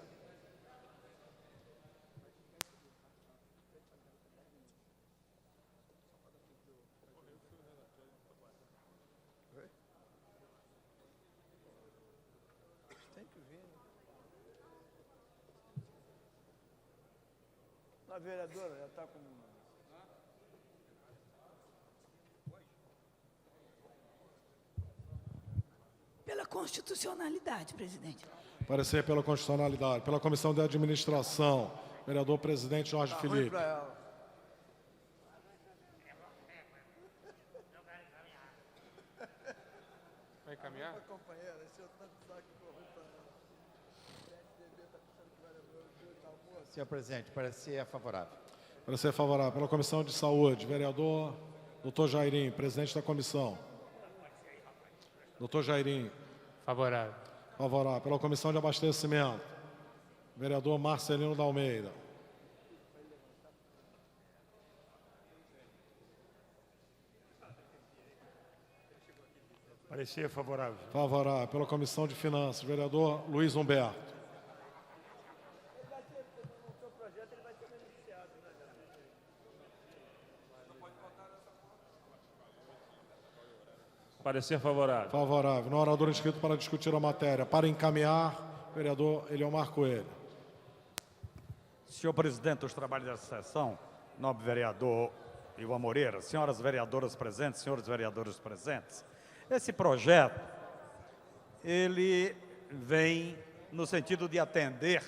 A vereadora já está com... Pela constitucionalidade, presidente. Parecer pela constitucionalidade. Pela Comissão de Administração, vereador presidente Jorge Felipe. Vai encaminhar? Senhor presidente, parecer favorável. Parecer favorável. Pela Comissão de Saúde, vereador Dr. Jairim, presidente da comissão. Dr. Jairim. Favorável. Favorável. Pela Comissão de Abastecimento, vereador Marcelino da Almeida. Parecer favorável. Favorável. Pela Comissão de Finanças, vereador Luiz Humberto. Parecer favorável. Favorável. No orador inscrito para discutir a matéria. Para encaminhar, vereador Eliomar Coelho. Senhor presidente dos trabalhos dessa sessão, nobre vereador Ivan Moreira, senhoras vereadoras presentes, senhores vereadores presentes, esse projeto, ele vem no sentido de atender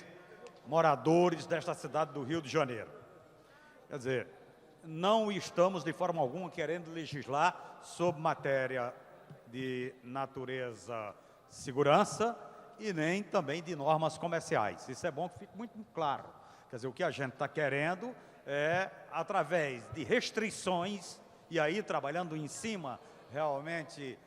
moradores desta cidade do Rio de Janeiro. Quer dizer, não estamos de forma alguma querendo legislar sobre matéria de natureza segurança e nem também de normas comerciais. Isso é bom que fique muito claro. Quer dizer, o que a gente está querendo é, através de restrições, e aí trabalhando em cima realmente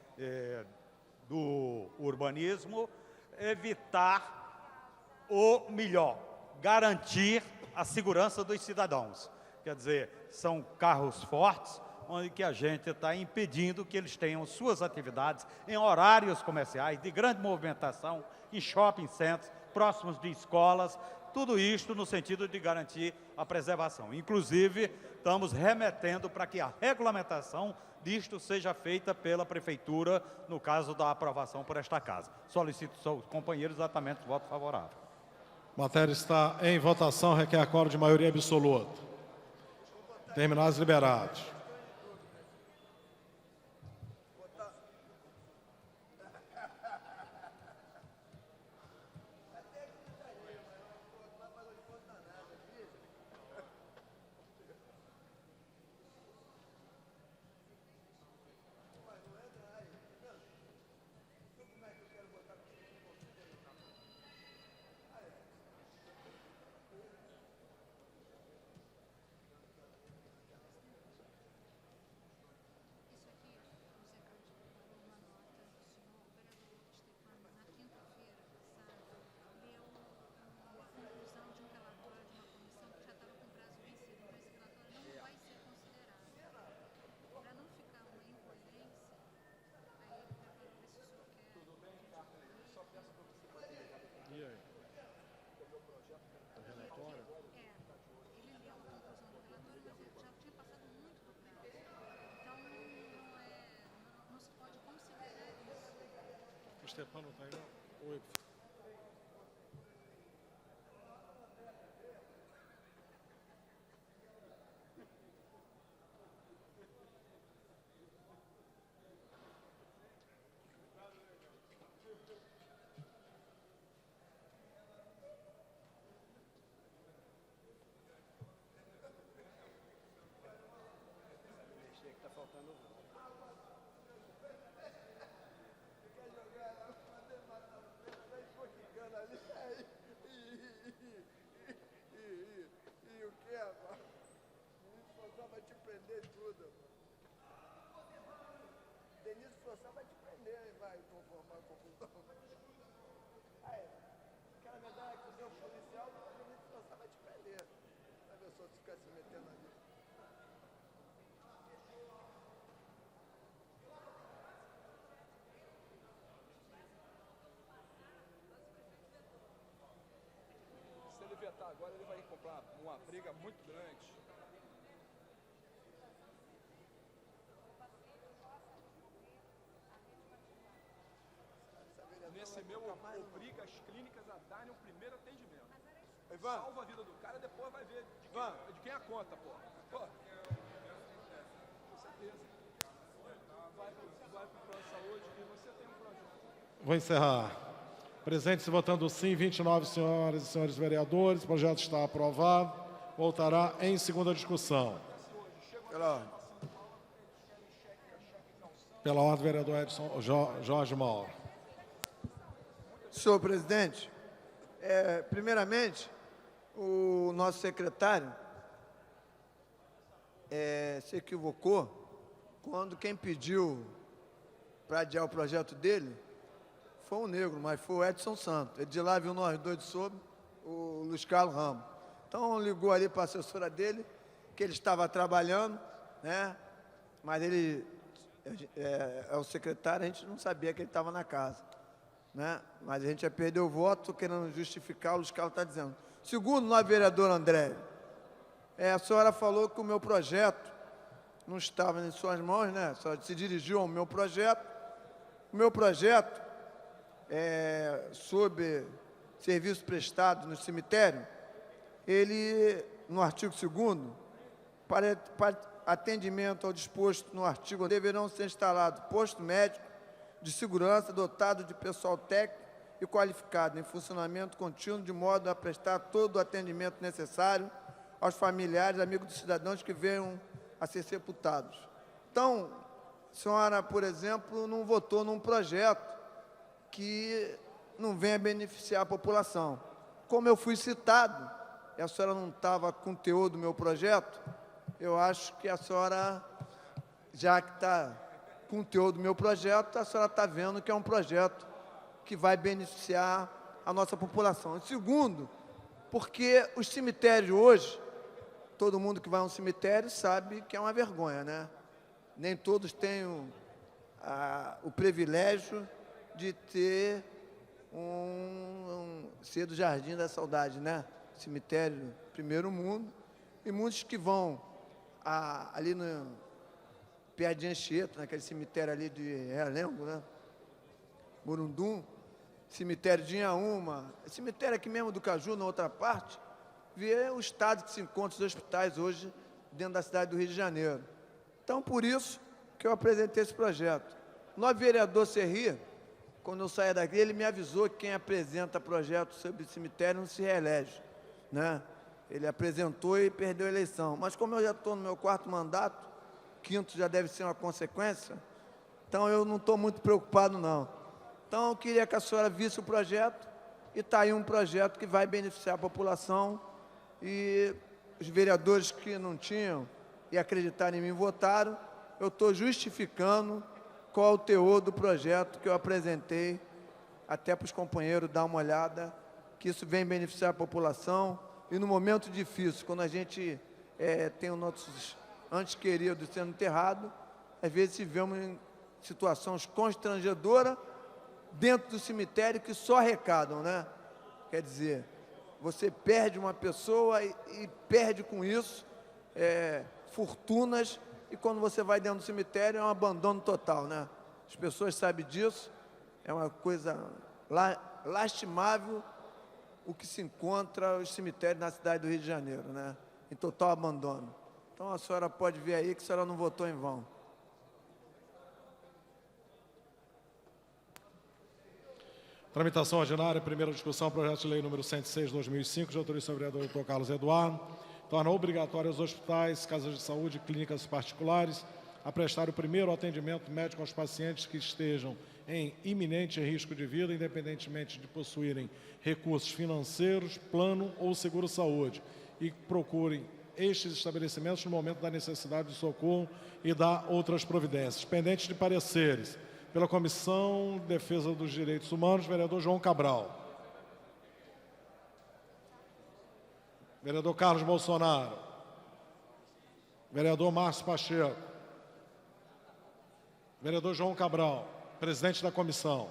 do urbanismo, evitar, ou melhor, garantir a segurança dos cidadãos. Quer dizer, são carros fortes, onde que a gente está impedindo que eles tenham suas atividades em horários comerciais, de grande movimentação, em shopping centers, próximos de escolas, tudo isto no sentido de garantir a preservação. Inclusive, estamos remetendo para que a regulamentação disto seja feita pela Prefeitura, no caso da aprovação por esta Casa. Solicito aos companheiros exatamente voto favorável. A matéria está em votação, requer quórum de maioria absoluta. Terminados e liberados. Stefano está aí, não? Oi. Se ele vetar agora, ele vai comprar uma briga muito grande. Nesse meu, obriga as clínicas a darem o primeiro atendimento. Salva a vida do cara, depois vai ver de quem é a conta, pô. Com certeza. Vai pro plano de saúde e você tem um projeto. Vou encerrar. Presentes e votando sim, 29 senhoras e senhores vereadores. O projeto está aprovado. Voltará em segunda discussão. Pela ordem, vereador Edson Jorge Mauro. Senhor presidente, primeiramente, o nosso secretário se equivocou quando quem pediu para adiar o projeto dele foi um negro, mas foi o Edson Santos. Ele de lá viu nós dois de sobre, o Luiz Carlos Ramos. Então ligou ali para a assessora dele, que ele estava trabalhando, né? Mas ele é o secretário, a gente não sabia que ele estava na casa, né? Mas a gente já perdeu o voto, querendo justificar, o Luiz Carlos está dizendo. Segundo, nós, vereador André, a senhora falou que o meu projeto não estava em suas mãos, né? A senhora se dirigiu ao meu projeto. O meu projeto sobre serviços prestados no cemitério, ele, no artigo 2º, para atendimento ao disposto no artigo, deverão ser instalados posto médico, de segurança dotado de pessoal técnico e qualificado, em funcionamento contínuo, de modo a prestar todo o atendimento necessário aos familiares, amigos dos cidadãos que venham a ser sepultados. Então, a senhora, por exemplo, não votou num projeto que não venha beneficiar a população. Como eu fui citado, e a senhora não estava com o teor do meu projeto, eu acho que a senhora, já que está com o teor do meu projeto, a senhora está vendo que é um projeto que vai beneficiar a nossa população. E segundo, porque os cemitérios hoje, todo mundo que vai a um cemitério sabe que é uma vergonha, né? Nem todos têm o privilégio de ter ser do Jardim da Saudade, né? Cemitério Primeiro Mundo. E muitos que vão ali no perto de Anchieta, naquele cemitério ali de Realengo, né? Murundum, cemitério de Inhaúma, cemitério aqui mesmo do Caju, na outra parte, vê o estado que se encontra os hospitais hoje dentro da cidade do Rio de Janeiro. Então, por isso que eu apresentei esse projeto. O novo vereador Serri, quando eu saí daqui, ele me avisou que quem apresenta projeto sobre cemitério não se reelege, né? Ele apresentou e perdeu a eleição. Mas como eu já estou no meu 4º mandato, 5º já deve ser uma consequência, então eu não estou muito preocupado, não. Então, eu queria que a senhora visse o projeto, e está aí um projeto que vai beneficiar a população, e os vereadores que não tinham e acreditaram em mim votaram. Eu estou justificando qual é o teor do projeto que eu apresentei, até para os companheiros dar uma olhada, que isso vem beneficiar a população, e no momento difícil, quando a gente tem os nossos antes queridos sendo enterrados, às vezes se vemos em situações constrangedoras, dentro do cemitério, que só arrecadam, né? Quer dizer, você perde uma pessoa e perde com isso fortunas, e quando você vai dentro do cemitério é um abandono total, né? As pessoas sabem disso, é uma coisa lastimável o que se encontra os cemitérios na cidade do Rio de Janeiro, né? Em total abandono. Então a senhora pode ver aí que a senhora não votou em vão. Tramitação ordinária, primeira discussão, projeto de lei número 106/2005, de autoria do vereador Dr. Carlos Eduardo, torna obrigatório aos hospitais, casas de saúde e clínicas particulares a prestar o primeiro atendimento médico aos pacientes que estejam em iminente risco de vida, independentemente de possuírem recursos financeiros, plano ou seguro-saúde, e procurem estes estabelecimentos no momento da necessidade de socorro e da outras providências. Pendentes de pareceres. Pela Comissão de Defesa dos Direitos Humanos, vereador João Cabral. Vereador Carlos Bolsonaro. Vereador Márcio Pacheco. Vereador João Cabral, presidente da comissão.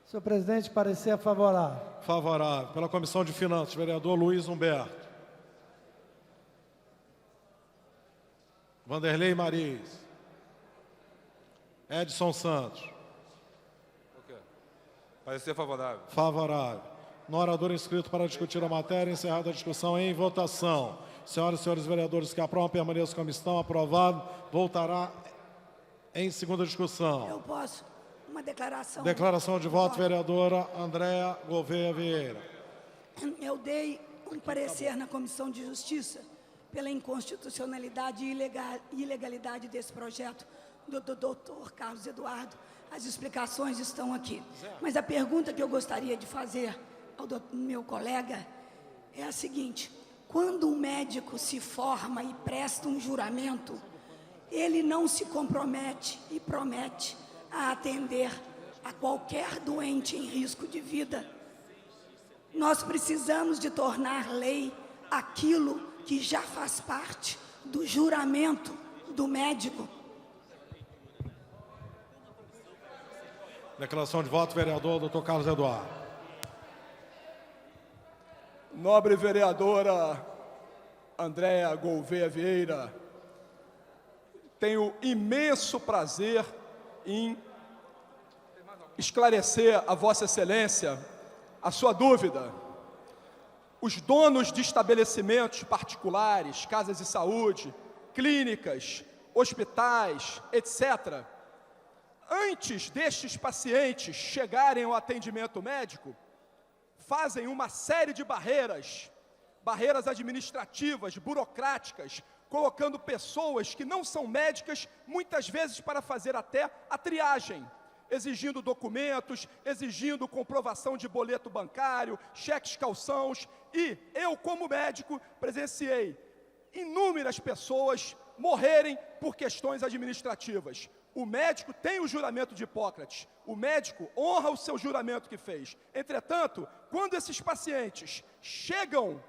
Senhor presidente, parecer favorável. Favorável. Pela Comissão de Finanças, vereador Luiz Humberto. Vanderlei Mariz. Edson Santos. Parecer favorável. Favorável. No orador inscrito para discutir a matéria, encerrada a discussão em votação. Senhoras e senhores vereadores que aprovam, permaneçam como estão. Aprovado. Voltará em segunda discussão. Eu posso? Uma declaração. Declaração de voto, vereadora Andréa Gouveia Vieira. Eu dei um parecer na Comissão de Justiça pela inconstitucionalidade e ilegalidade desse projeto do Dr. Carlos Eduardo. As explicações estão aqui. Mas a pergunta que eu gostaria de fazer ao meu colega é a seguinte: quando um médico se forma e presta um juramento, ele não se compromete e promete a atender a qualquer doente em risco de vida. Nós precisamos de tornar lei aquilo que já faz parte do juramento do médico. Declaração de voto, vereador Dr. Carlos Eduardo. Nobre vereadora Andréa Gouveia Vieira, tenho imenso prazer em esclarecer a Vossa Excelência a sua dúvida. Os donos de estabelecimentos particulares, casas de saúde, clínicas, hospitais, etc., antes destes pacientes chegarem ao atendimento médico, fazem uma série de barreiras administrativas, burocráticas, colocando pessoas que não são médicas, muitas vezes para fazer até a triagem, exigindo documentos, exigindo comprovação de boleto bancário, cheques calções, e eu, como médico, presenciei inúmeras pessoas morrerem por questões administrativas. O médico tem o juramento de Hipócrates, o médico honra o seu juramento que fez. Entretanto, quando esses pacientes chegam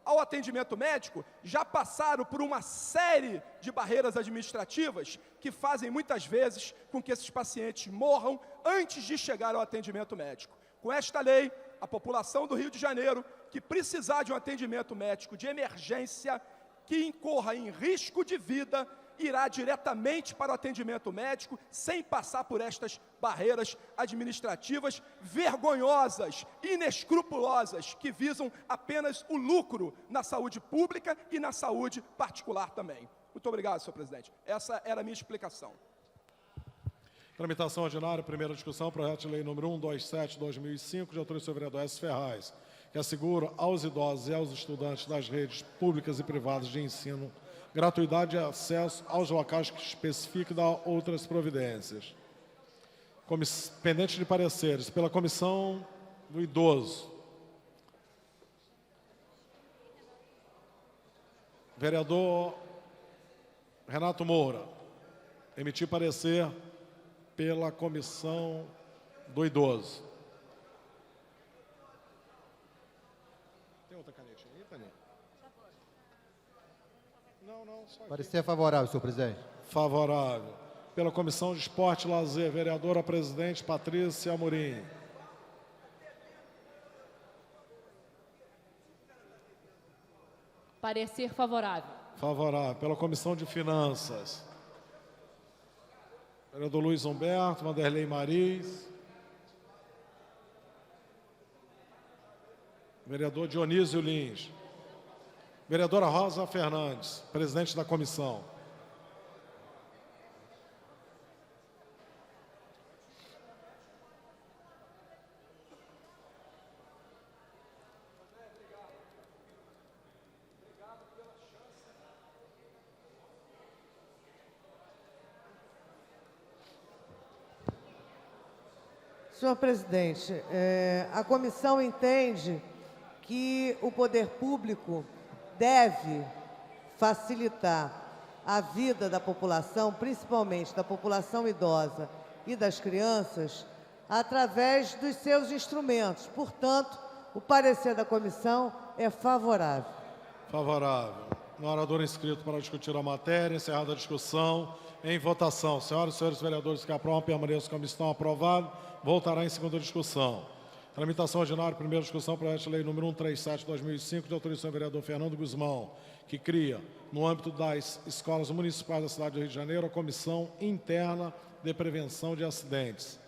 ao atendimento médico, já passaram por uma série de barreiras administrativas que fazem muitas vezes com que esses pacientes morram antes de chegar ao atendimento médico. Com esta lei, a população do Rio de Janeiro que precisar de um atendimento médico de emergência, que incorra em risco de vida, irá diretamente para o atendimento médico, sem passar por estas barreiras administrativas vergonhosas, inescrupulosas, que visam apenas o lucro na saúde pública e na saúde particular também. Muito obrigado, senhor presidente. Essa era a minha explicação. Tramitação ordinária, primeira discussão, projeto de lei número 127/2005, de autoria do senhor vereador S. Ferraz, que assegura aos idosos e aos estudantes das redes públicas e privadas de ensino gratuidade de acesso aos locais que especifique e dá outras providências. Pendente de pareceres pela Comissão do Idoso. Vereador Renato Moura. Emitir parecer pela Comissão do Idoso. Tem outra canetinha aí, Tânia? Não, só aqui. Parecer favorável, senhor presidente. Favorável. Pela Comissão de Esporte e Lazer, vereadora presidente Patrícia Amorim. Parecer favorável. Favorável. Pela Comissão de Finanças, vereador Luiz Humberto, Vanderlei Mariz. Vereador Dionísio Lins. Vereadora Rosa Fernandes, presidente da comissão. Senhor presidente, a comissão entende que o poder público deve facilitar a vida da população, principalmente da população idosa e das crianças, através dos seus instrumentos. Portanto, o parecer da comissão é favorável. Favorável. No orador inscrito para discutir a matéria, encerrada a discussão, em votação. Senhoras e senhores vereadores que aprovam, permaneçam como estão. Aprovado. Voltará em segunda discussão. Tramitação ordinária, primeira discussão, projeto de lei número 137/2005, de autoria do senhor vereador Fernando Guzmão, que cria, no âmbito das escolas municipais da cidade do Rio de Janeiro, a Comissão Interna de Prevenção de Acidentes.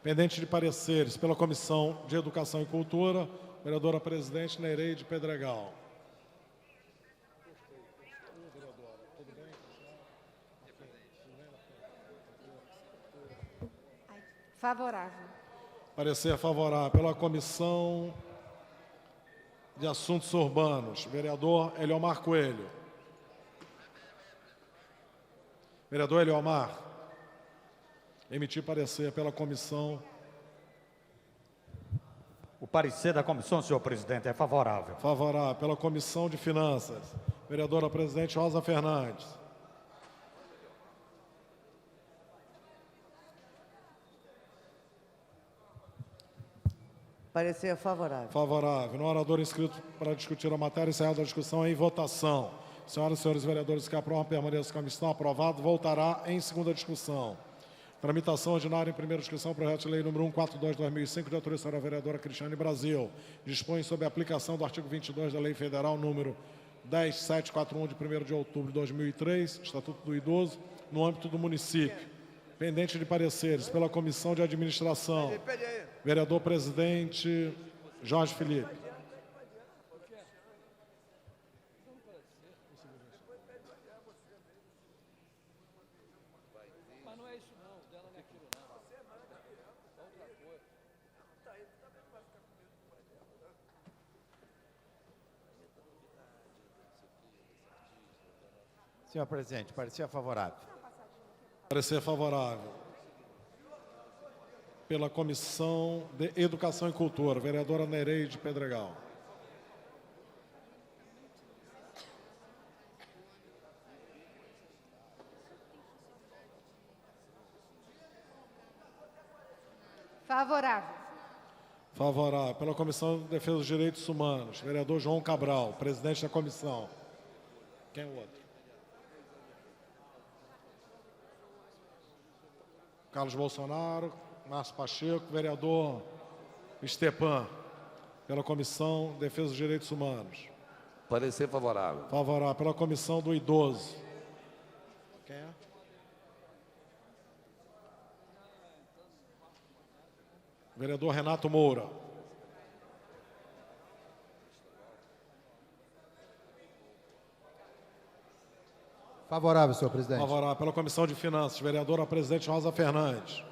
Pendente de pareceres pela Comissão de Educação e Cultura, vereadora presidente Nereide Pedregal. Favorável. Parecer favorável pela Comissão de Assuntos Urbanos, vereador Eliomar Coelho. Vereador Eliomar, emitir parecer pela comissão. O parecer da comissão, senhor presidente, é favorável. Favorável pela Comissão de Finanças, vereadora presidente Rosa Fernandes. Parecer favorável. Favorável. No orador inscrito para discutir a matéria, encerrada a discussão em votação. Senhoras e senhores vereadores que aprovam, permaneçam como estão. Aprovado. Voltará em segunda discussão. Tramitação ordinária em primeira discussão, projeto de lei número 142/2005, de autoria da senhora vereadora Cristiane Brasil. Dispõe sobre a aplicação do artigo 22 da Lei Federal número 10.741, de 1º de outubro de 2003, Estatuto do Idoso, no âmbito do município. Pendente de pareceres pela Comissão de Administração, vereador presidente Jorge Felipe. Mas não é isso não, dela não é aqui. Senhor presidente, parecer favorável. Parecer favorável. Pela Comissão de Educação e Cultura, vereadora Nereide Pedregal. Favorável. Favorável. Pela Comissão de Defesa dos Direitos Humanos, vereador João Cabral, presidente da comissão. Quem é o outro? Carlos Bolsonaro, Márcio Pacheco, vereador Stepan, pela Comissão de Defesa dos Direitos Humanos. Parecer favorável. Favorável. Pela Comissão do Idoso. Quem é? Vereador Renato Moura. Favorável, senhor presidente. Favorável. Pela Comissão de Finanças, vereadora presidente Rosa Fernandes.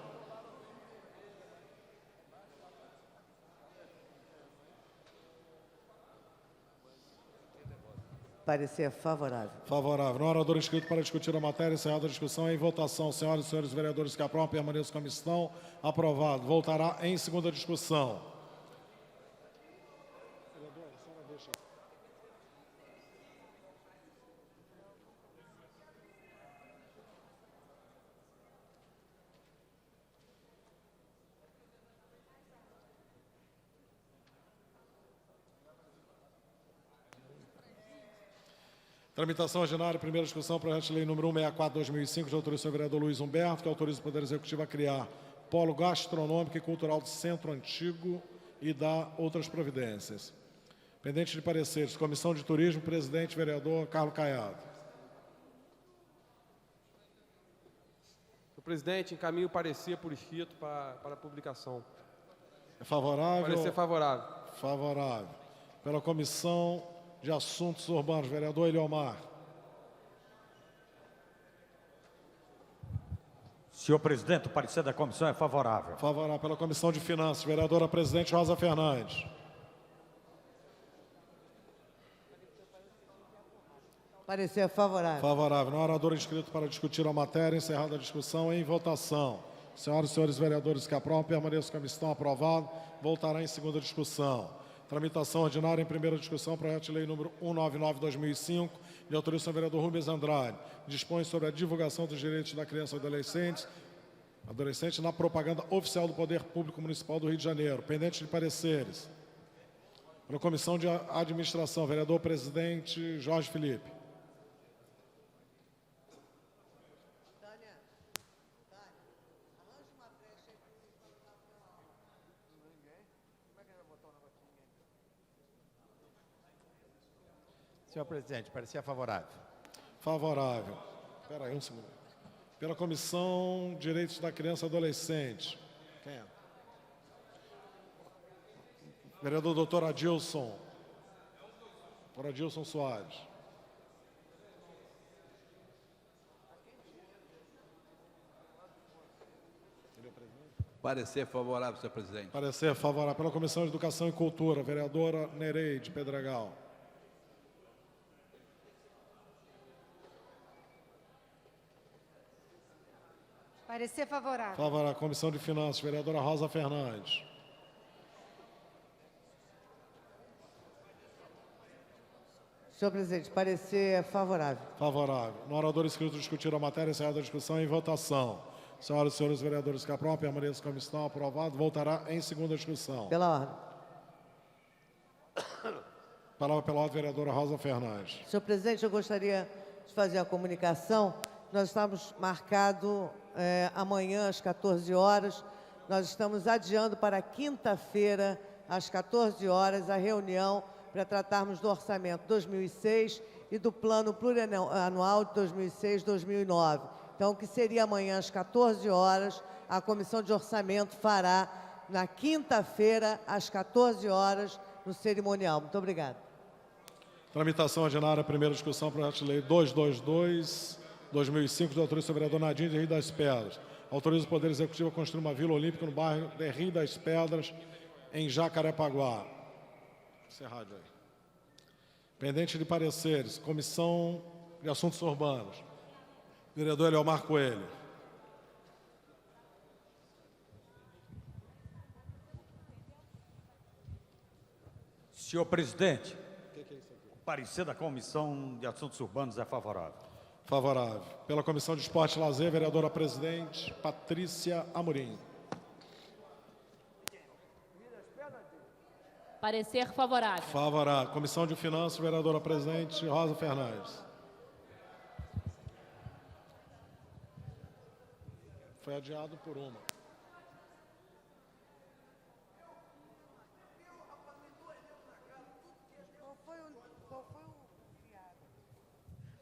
Parecer favorável. Favorável. No orador inscrito para discutir a matéria, encerrada a discussão, em votação. Senhoras e senhores vereadores que aprovam, permaneçam como estão. Aprovado. Voltará em segunda discussão. Tramitação ordinária, primeira discussão, projeto de lei número 164/2005, de autorização do vereador Luiz Humberto, que autoriza o Poder Executivo a criar polo gastronômico e cultural do Centro Antigo e dá outras providências. Pendente de pareceres, Comissão de Turismo, presidente, vereador Carlos Caiado. Senhor presidente, encaminho o parecer por escrito para publicação. É favorável? Parecer favorável. Favorável. Pela Comissão de Assuntos Urbanos, vereador Eliomar. Senhor presidente, o parecer da comissão é favorável. Favorável. Pela Comissão de Finanças, vereadora presidente Rosa Fernandes. Parecer favorável. Favorável. No orador inscrito para discutir a matéria, encerrada a discussão, em votação. Senhoras e senhores vereadores que aprovam, permaneçam como estão. Aprovado. Voltará em segunda discussão. Tramitação ordinária em primeira discussão, projeto de lei número 199/2005, de autorização do vereador Rubens Andrade. Dispõe sobre a divulgação dos direitos da criança e adolescente na propaganda oficial do Poder Público Municipal do Rio de Janeiro. Pendente de pareceres. Pela Comissão de Administração, vereador presidente Jorge Felipe. Senhor presidente, parecer favorável. Favorável. Espera aí um segundo. Pela Comissão de Direitos da Criança e Adolescente. Quem é? Vereador doutor Adilson. Doutor Adilson Soares. Parecer favorável, senhor presidente. Parecer favorável. Pela Comissão de Educação e Cultura, vereadora Nereide Pedregal. Parecer favorável. Favorável. Comissão de Finanças, vereadora Rosa Fernandes. Senhor presidente, parecer favorável. Favorável. No orador inscrito discutir a matéria, encerrada a discussão, em votação. Senhoras e senhores vereadores que aprovam, permaneçam como estão. Aprovado. Voltará em segunda discussão. Pela ordem. Palavra pela ordem, vereadora Rosa Fernandes. Senhor presidente, eu gostaria de fazer a comunicação. Nós estamos marcado amanhã às 14 horas. Nós estamos adiando para quinta-feira, às 14 horas, a reunião para tratarmos do orçamento 2006 e do plano plurianual de 2006-2009. Então, o que seria amanhã às 14 horas, a Comissão de Orçamento fará na quinta-feira, às 14 horas, no cerimonial. Muito obrigada. Tramitação ordinária, primeira discussão, projeto de lei 222/2005, de autorização do vereador Nadim de Rio das Pedras. Autoriza o Poder Executivo a construir uma vila olímpica no bairro de Rio das Pedras, em Jacarepaguá. Esse é rádio aí. Pendente de pareceres, Comissão de Assuntos Urbanos. Vereador Eliomar Coelho. Senhor presidente, o parecer da Comissão de Assuntos Urbanos é favorável. Favorável. Pela Comissão de Esporte e Lazer, vereadora presidente Patrícia Amorim. Parecer favorável. Favorável. Comissão de Finanças, vereadora presidente Rosa Fernandes. Foi adiado por uma.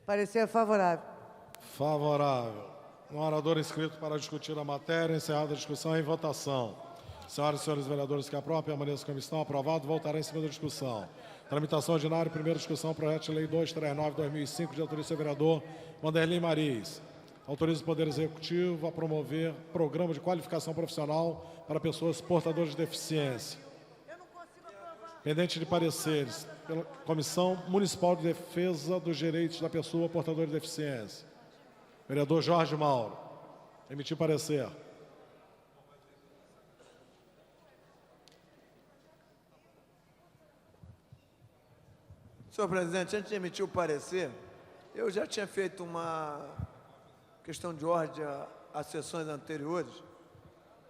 Parecer favorável. Favorável. Um orador inscrito para discutir a matéria. Encerrada a discussão em votação. Senhoras e senhores vereadores que aprovam, permaneçam como estão. Aprovado. Voltará em segunda discussão. Tramitação ordinária. Primeira discussão. Projeto de Lei 239/2005, de autoria do seu vereador Wanderlin Mariz. Autoriza o Poder Executivo a promover programa de qualificação profissional para pessoas portadoras de deficiência. Pendente de pareceres pela Comissão Municipal de Defesa dos Direitos da Pessoa Portadora de Deficiência. Vereador Jorge Mauro. Emitir parecer. Senhor presidente, antes de emitir o parecer, eu já tinha feito uma questão de ordem às sessões anteriores,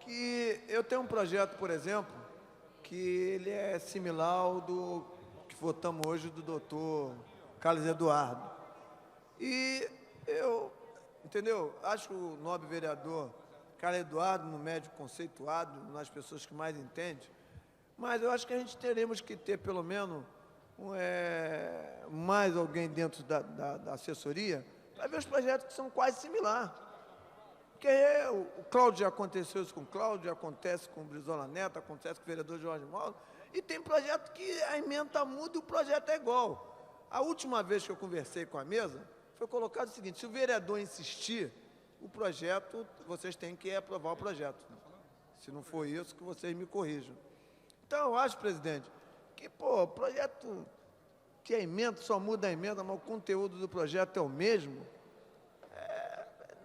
que eu tenho um projeto, por exemplo, que ele é similar ao do que votamos hoje do doutor Carlos Eduardo. E eu, entendeu? Acho que o nobre vereador Carlos Eduardo, no médico conceituado, nas pessoas que mais entendem, mas eu acho que a gente teremos que ter, pelo menos, mais alguém dentro da assessoria para ver os projetos que são quase similares. Porque o Cláudio já aconteceu isso com o Cláudio, acontece com o Brizola Neto, acontece com o vereador Jorge Mauro, e tem projeto que a emenda muda e o projeto é igual. A última vez que eu conversei com a mesa, foi colocado o seguinte: se o vereador insistir, o projeto, vocês têm que aprovar o projeto. Se não for isso, que vocês me corrijam. Então, eu acho, presidente, que, o projeto, que a emenda, só muda a emenda, mas o conteúdo do projeto é o mesmo,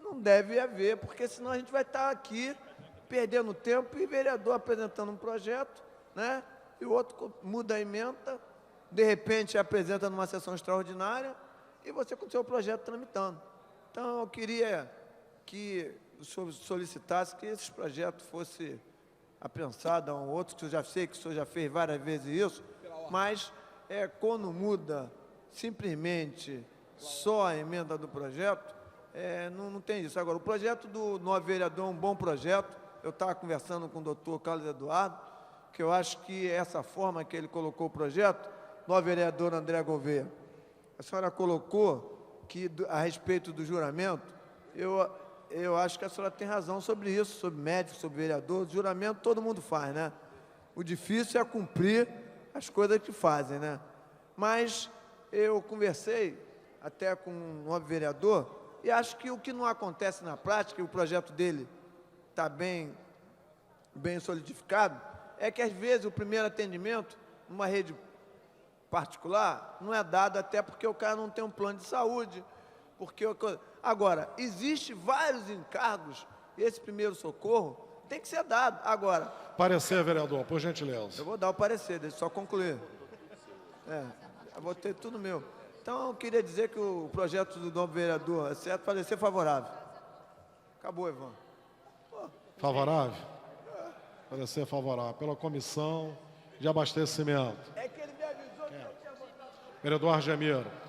não deve haver, porque senão a gente vai estar aqui perdendo tempo e o vereador apresentando um projeto, né? E o outro muda a emenda, de repente apresenta numa sessão extraordinária e você com o seu projeto tramitando. Então, eu queria que o senhor solicitasse que esse projeto fosse apensado a um outro, que eu já sei que o senhor já fez várias vezes isso, mas quando muda simplesmente só a emenda do projeto, não tem isso. Agora, o projeto do novo vereador é um bom projeto. Eu estava conversando com o doutor Carlos Eduardo, que eu acho que essa forma que ele colocou o projeto, novo vereador André Gouveia, a senhora colocou que, a respeito do juramento, eu acho que a senhora tem razão sobre isso, sobre médico, sobre vereador. Juramento todo mundo faz, né? O difícil é cumprir as coisas que fazem, né? Mas eu conversei até com um novo vereador e acho que o que não acontece na prática, e o projeto dele está bem solidificado, é que às vezes o primeiro atendimento numa rede particular não é dado, até porque o cara não tem um plano de saúde. Agora, existem vários encargos, esse primeiro socorro tem que ser dado. Agora... Parecer, vereador, por gentileza. Eu vou dar o parecer, deixa eu só concluir. Eu vou ter tudo meu. Então, eu queria dizer que o projeto do novo vereador é certo, parecer favorável. Acabou, Ivan. Favorável? Parecer favorável. Pela Comissão de Abastecimento. É que ele me avisou que eu tinha votado. Vereador Argemiro.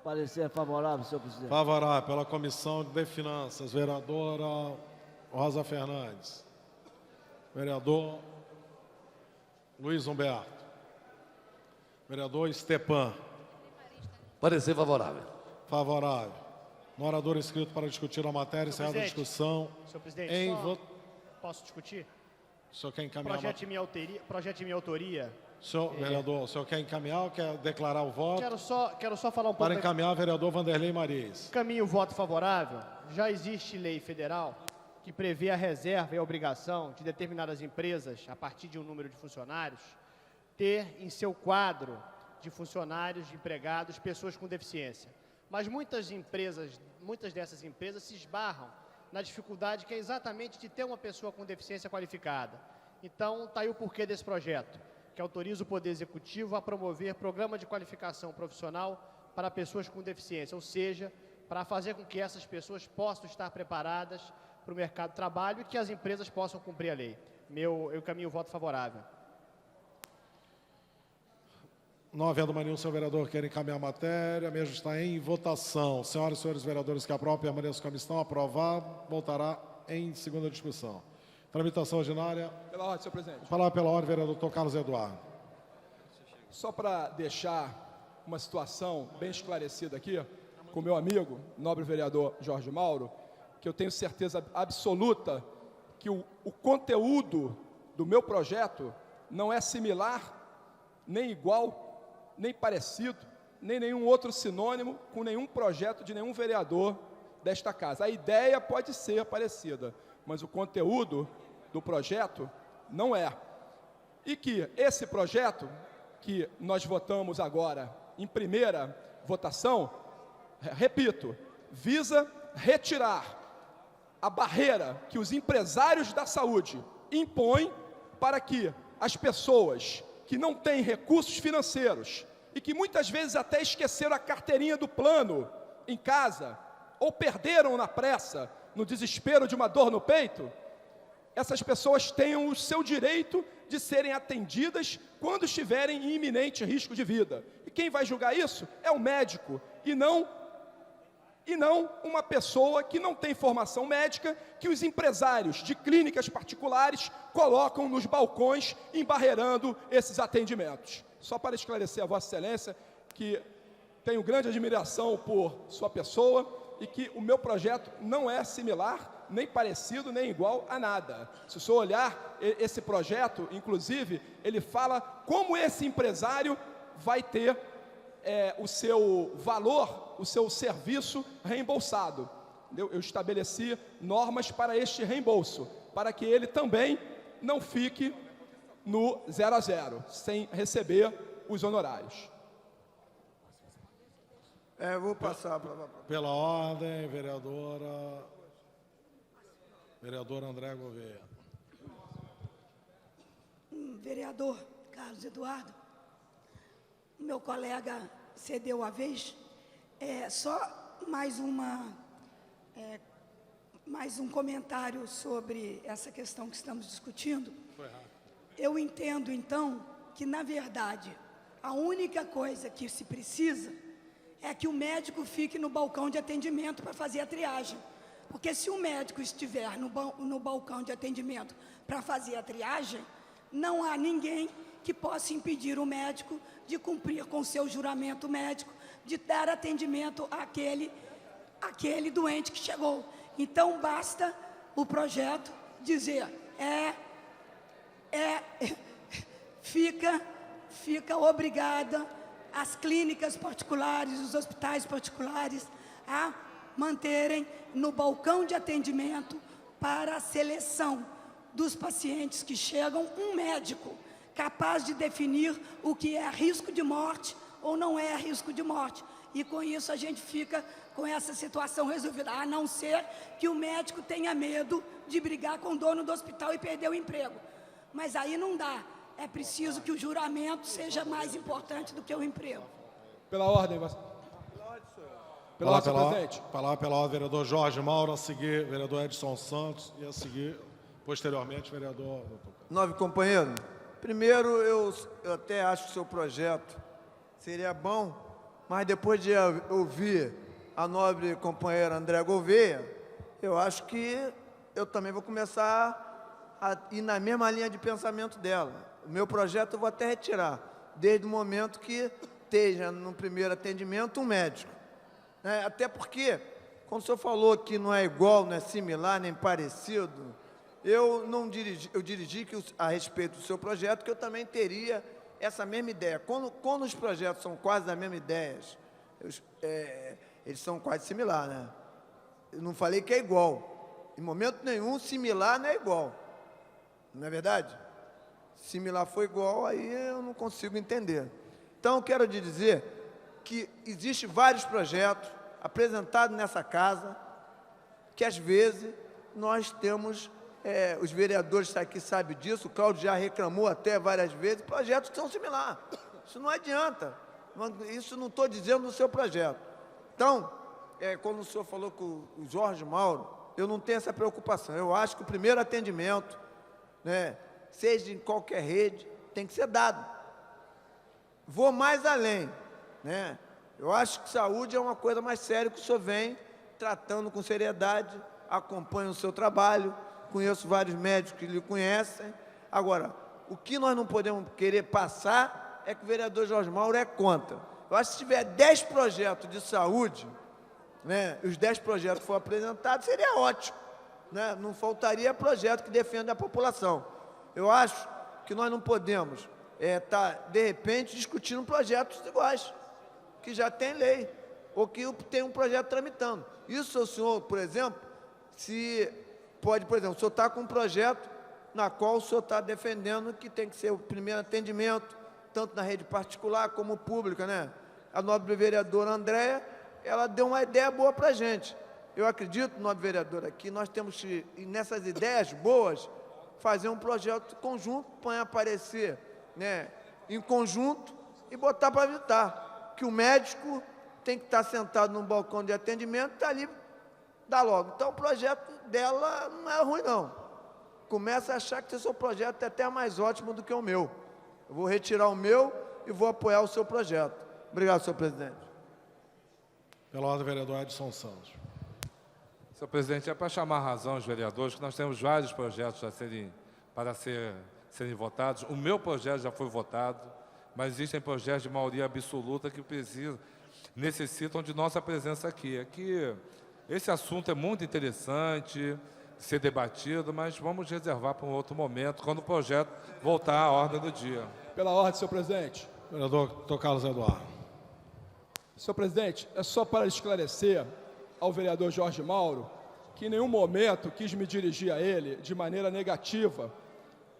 Parecer favorável, senhor presidente. Favorável. Pela Comissão de Finanças, vereadora Rosa Fernandes. Vereador Luiz Humberto. Vereador Stepan. Parecer favorável. Favorável. No orador inscrito para discutir a matéria, encerrada a discussão. Senhor presidente, posso discutir? O senhor quer encaminhar Projeto de minha autoria, Senhor, vereador, o senhor quer encaminhar ou quer declarar o voto? Quero só falar um pouco... Para encaminhar, vereador Vanderlei Mariz. Caminho voto favorável. Já existe lei federal que prevê a reserva e a obrigação de determinadas empresas, a partir de um número de funcionários, ter em seu quadro de funcionários, de empregados, pessoas com deficiência. Mas muitas dessas empresas se esbarram na dificuldade que é exatamente de ter uma pessoa com deficiência qualificada. Então, está aí o porquê desse projeto, que autoriza o Poder Executivo a promover programa de qualificação profissional para pessoas com deficiência, ou seja, para fazer com que essas pessoas possam estar preparadas para o mercado de trabalho e que as empresas possam cumprir a lei. Eu caminho voto favorável. Não havendo mais nenhum senhor vereador quer encaminhar a matéria, a mesma está em votação. Senhoras e senhores vereadores que aprovam, permaneçam com a comissão. Aprovado, voltará em segunda discussão. Tramitação ordinária. Pela ordem, senhor presidente. Palavra pela ordem, vereador Dr. Carlos Eduardo. Só para deixar uma situação bem esclarecida aqui, com o meu amigo, nobre vereador Jorge Mauro, que eu tenho certeza absoluta que o conteúdo do meu projeto não é similar, nem igual, nem parecido, nem nenhum outro sinônimo com nenhum projeto de nenhum vereador desta casa. A ideia pode ser parecida, mas o conteúdo do projeto não é. E que esse projeto, que nós votamos agora em primeira votação, repito, visa retirar a barreira que os empresários da saúde impõem para que as pessoas que não têm recursos financeiros e que muitas vezes até esqueceram a carteirinha do plano em casa ou perderam na pressa, no desespero de uma dor no peito, essas pessoas tenham o seu direito de serem atendidas quando estiverem em iminente risco de vida. E quem vai julgar isso é o médico e não uma pessoa que não tem formação médica, que os empresários de clínicas particulares colocam nos balcões, embarreirando esses atendimentos. Só para esclarecer a Vossa Excelência que tenho grande admiração por sua pessoa e que o meu projeto não é similar, nem parecido, nem igual a nada. Se o senhor olhar esse projeto, inclusive, ele fala como esse empresário vai ter o seu valor, o seu serviço reembolsado. Eu estabeleci normas para este reembolso, para que ele também não fique no 0 a 0, sem receber os honorários. Vou passar para... Pela ordem, vereador André Gouveia. Vereador Carlos Eduardo, meu colega cedeu a vez. Só mais um comentário sobre essa questão que estamos discutindo. Eu entendo, então, que, na verdade, a única coisa que se precisa é que o médico fique no balcão de atendimento para fazer a triagem. Porque se o médico estiver no balcão de atendimento para fazer a triagem, não há ninguém que possa impedir o médico de cumprir com o seu juramento médico, de dar atendimento àquele doente que chegou. Então, basta o projeto dizer, fica obrigada as clínicas particulares, os hospitais particulares, a manterem no balcão de atendimento para a seleção dos pacientes que chegam um médico capaz de definir o que é risco de morte ou não é risco de morte. E com isso a gente fica com essa situação resolvida, a não ser que o médico tenha medo de brigar com o dono do hospital e perder o emprego. Mas aí não dá. É preciso que o juramento seja mais importante do que o emprego. Pela ordem, presidente. Palavra pela ordem, vereador Jorge Mauro, a seguir, vereador Edson Santos, e a seguir, posteriormente, vereador... Nobre companheiro, primeiro, eu até acho que o seu projeto seria bom, mas depois de ouvir a nobre companheira André Gouveia, eu acho que eu também vou começar a ir na mesma linha de pensamento dela. O meu projeto eu vou até retirar, desde o momento que esteja no primeiro atendimento um médico. Até porque, quando o senhor falou que não é igual, não é similar, nem parecido, eu dirigi que, a respeito do seu projeto, que eu também teria essa mesma ideia. Quando os projetos são quase da mesma ideia, eles são quase similares, né? Eu não falei que é igual. Em momento nenhum, similar não é igual. Não é verdade? Similar foi igual, aí eu não consigo entender. Então, eu quero te dizer que existem vários projetos apresentados nessa casa, que às vezes nós temos, os vereadores aqui sabem disso, o Cláudio já reclamou até várias vezes, projetos que são similares. Isso não adianta. Isso não estou dizendo no seu projeto. Então, quando o senhor falou com o Jorge Mauro, eu não tenho essa preocupação. Eu acho que o primeiro atendimento, né, seja em qualquer rede, tem que ser dado. Vou mais além, né? Eu acho que saúde é uma coisa mais séria que o senhor vem tratando com seriedade, acompanha o seu trabalho, conheço vários médicos que lhe conhecem. Agora, o que nós não podemos querer passar é que o vereador Jorge Mauro é contra. Eu acho que se tiver 10 projetos de saúde, né, os 10 projetos foram apresentados, seria ótimo, né? Não faltaria projeto que defenda a população. Eu acho que nós não podemos estar, de repente, discutindo projetos iguais, que já tem lei, ou que tem um projeto tramitando. Isso, o senhor, por exemplo, se pode, por exemplo, o senhor está com um projeto na qual o senhor está defendendo que tem que ser o primeiro atendimento, tanto na rede particular como pública, né? A nobre vereadora Andréia, ela deu uma ideia boa para a gente. Eu acredito, nobre vereadora, que nós temos que, nessas ideias boas, fazer um projeto conjunto, para aparecer, né, em conjunto e botar para visitar. Que o médico tem que estar sentado num balcão de atendimento, está ali, dá logo. Então, o projeto dela não é ruim, não. Começa a achar que o seu projeto é até mais ótimo do que o meu. Eu vou retirar o meu e vou apoiar o seu projeto. Obrigado, senhor presidente. Pela ordem, vereador Edson Santos. Senhor presidente, é para chamar a razão aos vereadores que nós temos vários projetos para serem votados. O meu projeto já foi votado, mas existem projetos de maioria absoluta que necessitam de nossa presença aqui. Aqui, esse assunto é muito interessante de ser debatido, mas vamos reservar para um outro momento, quando o projeto voltar à ordem do dia. Pela ordem, senhor presidente. Vereador Dr. Carlos Eduardo. Senhor presidente, é só para esclarecer ao vereador Jorge Mauro que em nenhum momento quis me dirigir a ele de maneira negativa.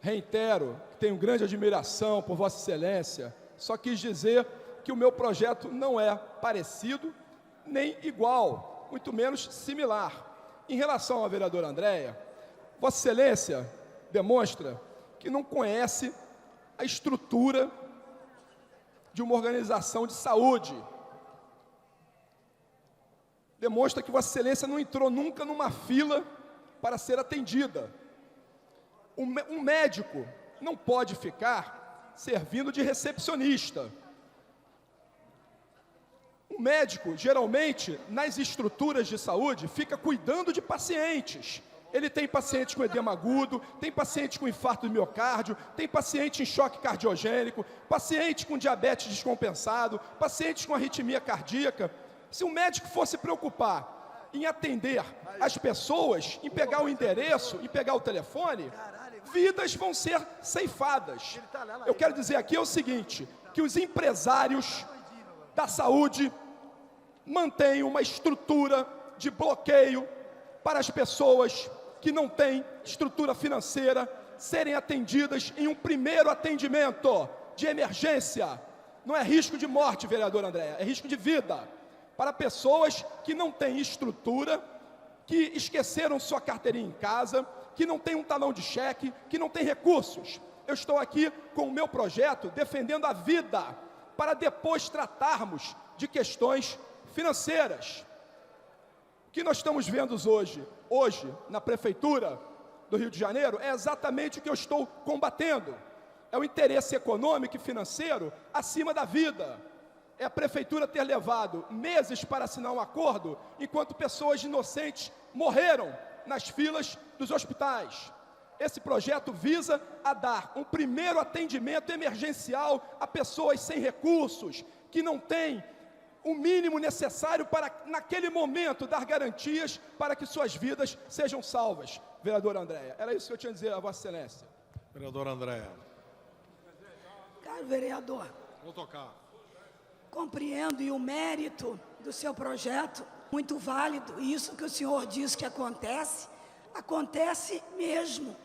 Reitero que tenho grande admiração por Vossa Excelência, só quis dizer que o meu projeto não é parecido nem igual, muito menos similar. Em relação à vereadora Andréia, Vossa Excelência demonstra que não conhece a estrutura de uma organização de saúde. Demonstra que Vossa Excelência não entrou nunca numa fila para ser atendida. Um médico não pode ficar servindo de recepcionista. O médico, geralmente, nas estruturas de saúde, fica cuidando de pacientes. Ele tem paciente com edema agudo, tem paciente com infarto do miocárdio, tem paciente em choque cardiogênico, paciente com diabetes descompensado, paciente com arritmia cardíaca. Se o médico fosse preocupar em atender as pessoas, em pegar o endereço, em pegar o telefone, vidas vão ser ceifadas. Eu quero dizer aqui o seguinte, que os empresários da saúde mantêm uma estrutura de bloqueio para as pessoas que não têm estrutura financeira serem atendidas em um primeiro atendimento de emergência. Não é risco de morte, vereador Andréia, é risco de vida. Para pessoas que não têm estrutura, que esqueceram sua carteirinha em casa, que não têm um talão de cheque, que não têm recursos. Eu estou aqui com o meu projeto defendendo a vida, para depois tratarmos de questões financeiras. O que nós estamos vendo hoje na Prefeitura do Rio de Janeiro é exatamente o que eu estou combatendo. É o interesse econômico e financeiro acima da vida. É a Prefeitura ter levado meses para assinar um acordo, enquanto pessoas inocentes morreram nas filas dos hospitais. Esse projeto visa a dar um primeiro atendimento emergencial a pessoas sem recursos, que não têm o mínimo necessário para, naquele momento, dar garantias para que suas vidas sejam salvas. Vereadora Andréia, era isso que eu tinha a dizer a Vossa Excelência. Vereadora Andréia. Caro vereador, Vou tocar. compreendo e o mérito do seu projeto, muito válido. Isso que o senhor diz que acontece, acontece mesmo.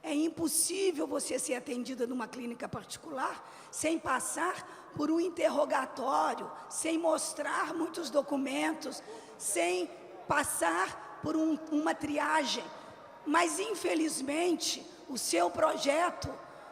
É impossível você ser atendida numa clínica particular sem passar por um interrogatório, sem mostrar muitos documentos, sem passar por uma triagem. Mas, infelizmente, o seu projeto,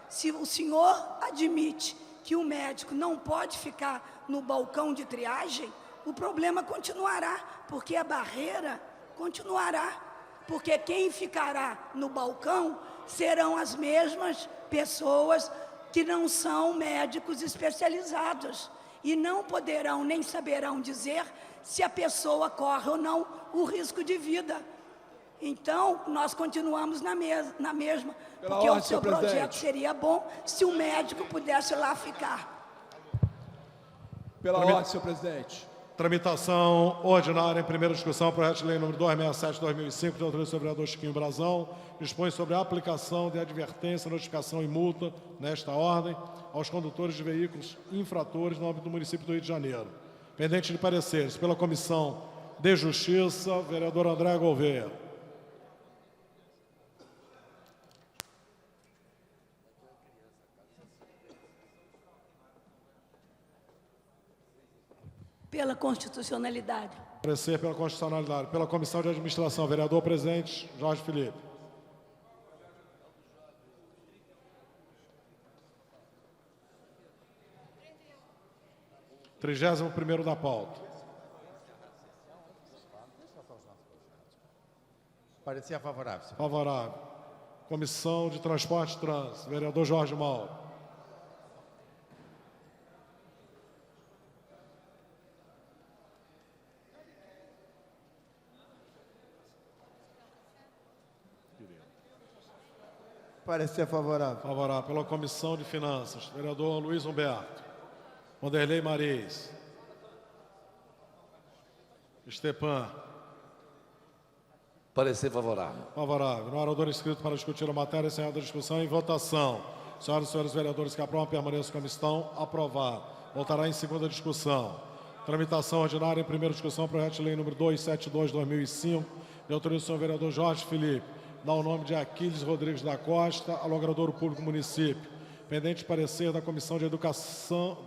se o senhor admite que o médico não pode ficar no balcão de triagem, o problema continuará, porque a barreira continuará. Porque quem ficará no balcão serão as mesmas pessoas que não são médicos especializados e não poderão nem saberão dizer se a pessoa corre ou não o risco de vida. Então, nós continuamos na mesma, porque o seu projeto seria bom se o médico pudesse lá ficar. Pela ordem, senhor presidente. Tramitação ordinária em primeira discussão, projeto de lei número 267/2005, de autoria do senhor vereador Chiquinho Brazão, dispõe sobre a aplicação de advertência, notificação e multa, nesta ordem, aos condutores de veículos infratores no âmbito do município do Rio de Janeiro. Pendente de pareceres pela Comissão de Justiça, vereador André Gouveia. Pela constitucionalidade. Parecer pela constitucionalidade. Pela Comissão de Administração, vereador presidente Jorge Felipe. Trigésimo primeiro da pauta. Parecer favorável, senhor. Favorável. Comissão de Transporte e Trânsito, vereador Jorge Mauro. Parecer favorável. Favorável. Pela Comissão de Finanças, vereador Luiz Humberto. Wanderlei Mariz. Estepan. Parecer favorável. Favorável. No orador inscrito para discutir a matéria, encerrada a discussão, em votação. Senhoras e senhores vereadores que aprovam, permaneçam como estão. Aprovado. Voltará em segunda discussão. Tramitação ordinária em primeira discussão, projeto de lei número 272/2005, de autoria do senhor vereador Jorge Felipe. Dá o nome de Aquiles Rodrigues da Costa, ao logradouro público município. Pendente parecer da Comissão de Educação,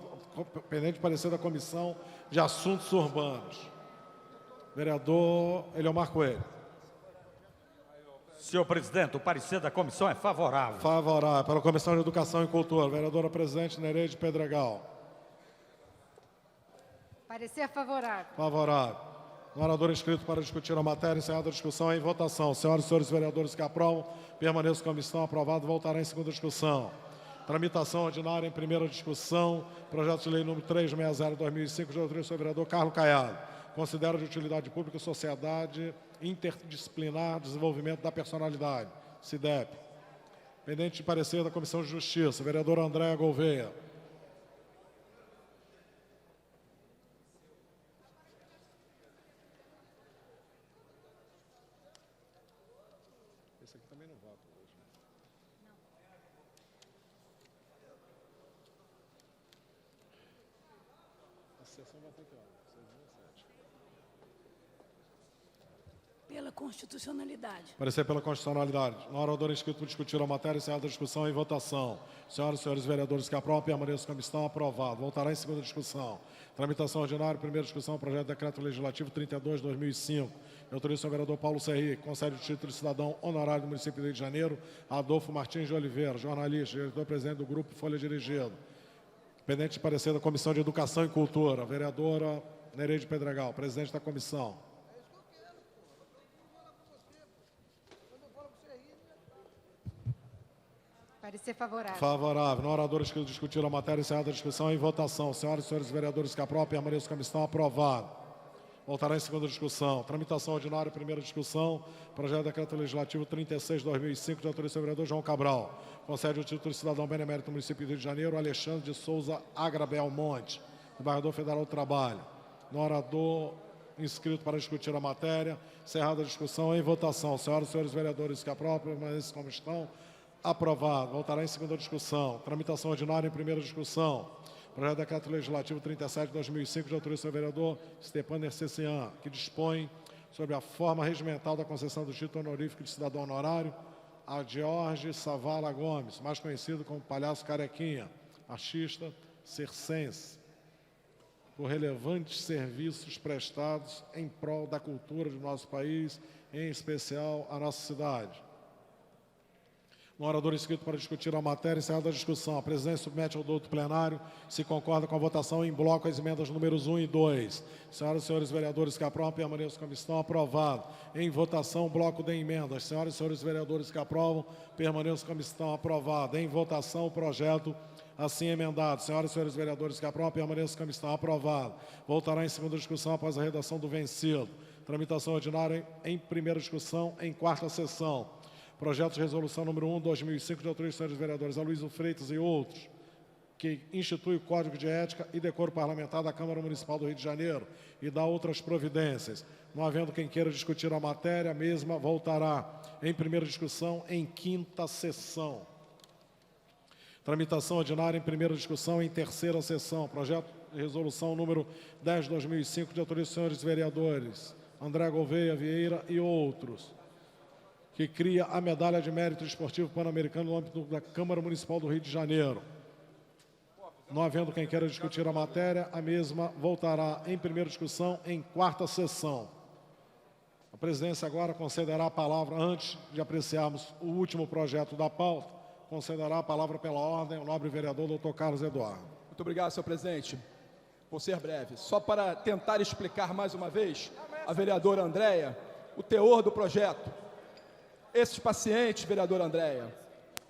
pendente parecer da Comissão de Assuntos Urbanos. Vereador Eliomar Coelho. Senhor presidente, o parecer da comissão é favorável. Favorável. Pela Comissão de Educação e Cultura, vereadora presidente Nereide Pedregal. Parecer favorável. Favorável. No orador inscrito para discutir a matéria, encerrada a discussão, em votação. Senhoras e senhores vereadores que aprovam, permaneçam como estão. Aprovado. Voltará em segunda discussão. Tramitação ordinária em primeira discussão. Projeto de lei número 360/2005, de autoria do senhor vereador Carlos Caiado. Considera de utilidade pública sociedade interdisciplinar desenvolvimento da personalidade. CIDEP. Pendente de parecer da Comissão de Justiça. Vereador André Gouveia. Esse aqui também não vota hoje. A sessão vai ter que hora? 6h17. Pela constitucionalidade. Parecer pela constitucionalidade. Na hora do inscrito para discutir a matéria, encerrada a discussão, em votação. Senhoras e senhores vereadores que aprovam, permaneçam como estão. Aprovado. Voltará em segunda discussão. Tramitação ordinária, primeira discussão, projeto de decreto legislativo 32/2005. De autoria do senhor vereador Paulo Serri, concede o título de cidadão honorário do município do Rio de Janeiro, Adolfo Martins de Oliveira, jornalista, diretor-presidente do Grupo Folha Dirigido. Pendente de parecer da Comissão de Educação e Cultura, vereadora Nereide Pedregal, presidente da comissão. Parecer favorável. Favorável. No orador inscrito discutir a matéria, encerrada a discussão, em votação. Senhoras e senhores vereadores que aprovam, permaneçam como estão. Aprovado. Voltará em segunda discussão. Tramitação ordinária, primeira discussão. Projeto de decreto legislativo 36/2005, de autoria do senhor vereador João Cabral. Concede o título de cidadão benemérito do município do Rio de Janeiro, Alexandre de Souza Agrabel Monte, embargador federal do trabalho. No orador inscrito para discutir a matéria, encerrada a discussão, em votação. Senhoras e senhores vereadores que aprovam, permaneçam como estão. Aprovado. Voltará em segunda discussão. Tramitação ordinária em primeira discussão. Projeto de Decreto Legislativo 37 de 2005, de autoria do senhor vereador Stepan Nercessian, que dispõe sobre a forma regimental da concessão do título honorífico de cidadão honorário a Jorge Savala Gomes, mais conhecido como Palhaço Carequinha, artista circense, por relevantes serviços prestados em prol da cultura do nosso país, em especial a nossa cidade. Um orador inscrito para discutir a matéria, encerrada a discussão. A presidência submete ao douto plenário, se concorda com a votação em bloco as emendas números 1 e 2. Senhoras e senhores vereadores que aprovam, permaneçam como estão. Aprovado. Em votação, bloco de emendas. Senhoras e senhores vereadores que aprovam, permaneçam como estão. Aprovado. Em votação, o projeto assim emendado. Senhoras e senhores vereadores que aprovam, permaneçam como estão. Aprovado. Voltará em segunda discussão após a redação do vencido. Tramitação ordinária em primeira discussão, em quarta sessão. Projeto de resolução número 1, 2005, de autoria dos senhores vereadores Aloysio Freitas e outros, que institui o Código de Ética e Decoro Parlamentar da Câmara Municipal do Rio de Janeiro e dá outras providências. Não havendo quem queira discutir a matéria, a mesma voltará em primeira discussão em quinta sessão. Tramitação ordinária em primeira discussão em terceira sessão. Projeto de resolução número 10, 2005, de autoria dos senhores vereadores André Gouveia Vieira e outros, que cria a Medalha de Mérito Esportivo Pan-Americano no âmbito da Câmara Municipal do Rio de Janeiro. Não havendo quem queira discutir a matéria, a mesma voltará em primeira discussão em quarta sessão. A presidência agora concederá a palavra, antes de apreciarmos o último projeto da pauta, concederá a palavra pela ordem ao nobre vereador doutor Carlos Eduardo. Muito obrigado, senhor presidente. Vou ser breve. Só para tentar explicar mais uma vez, a vereadora Andréia, o teor do projeto. Esses pacientes, vereadora Andréia,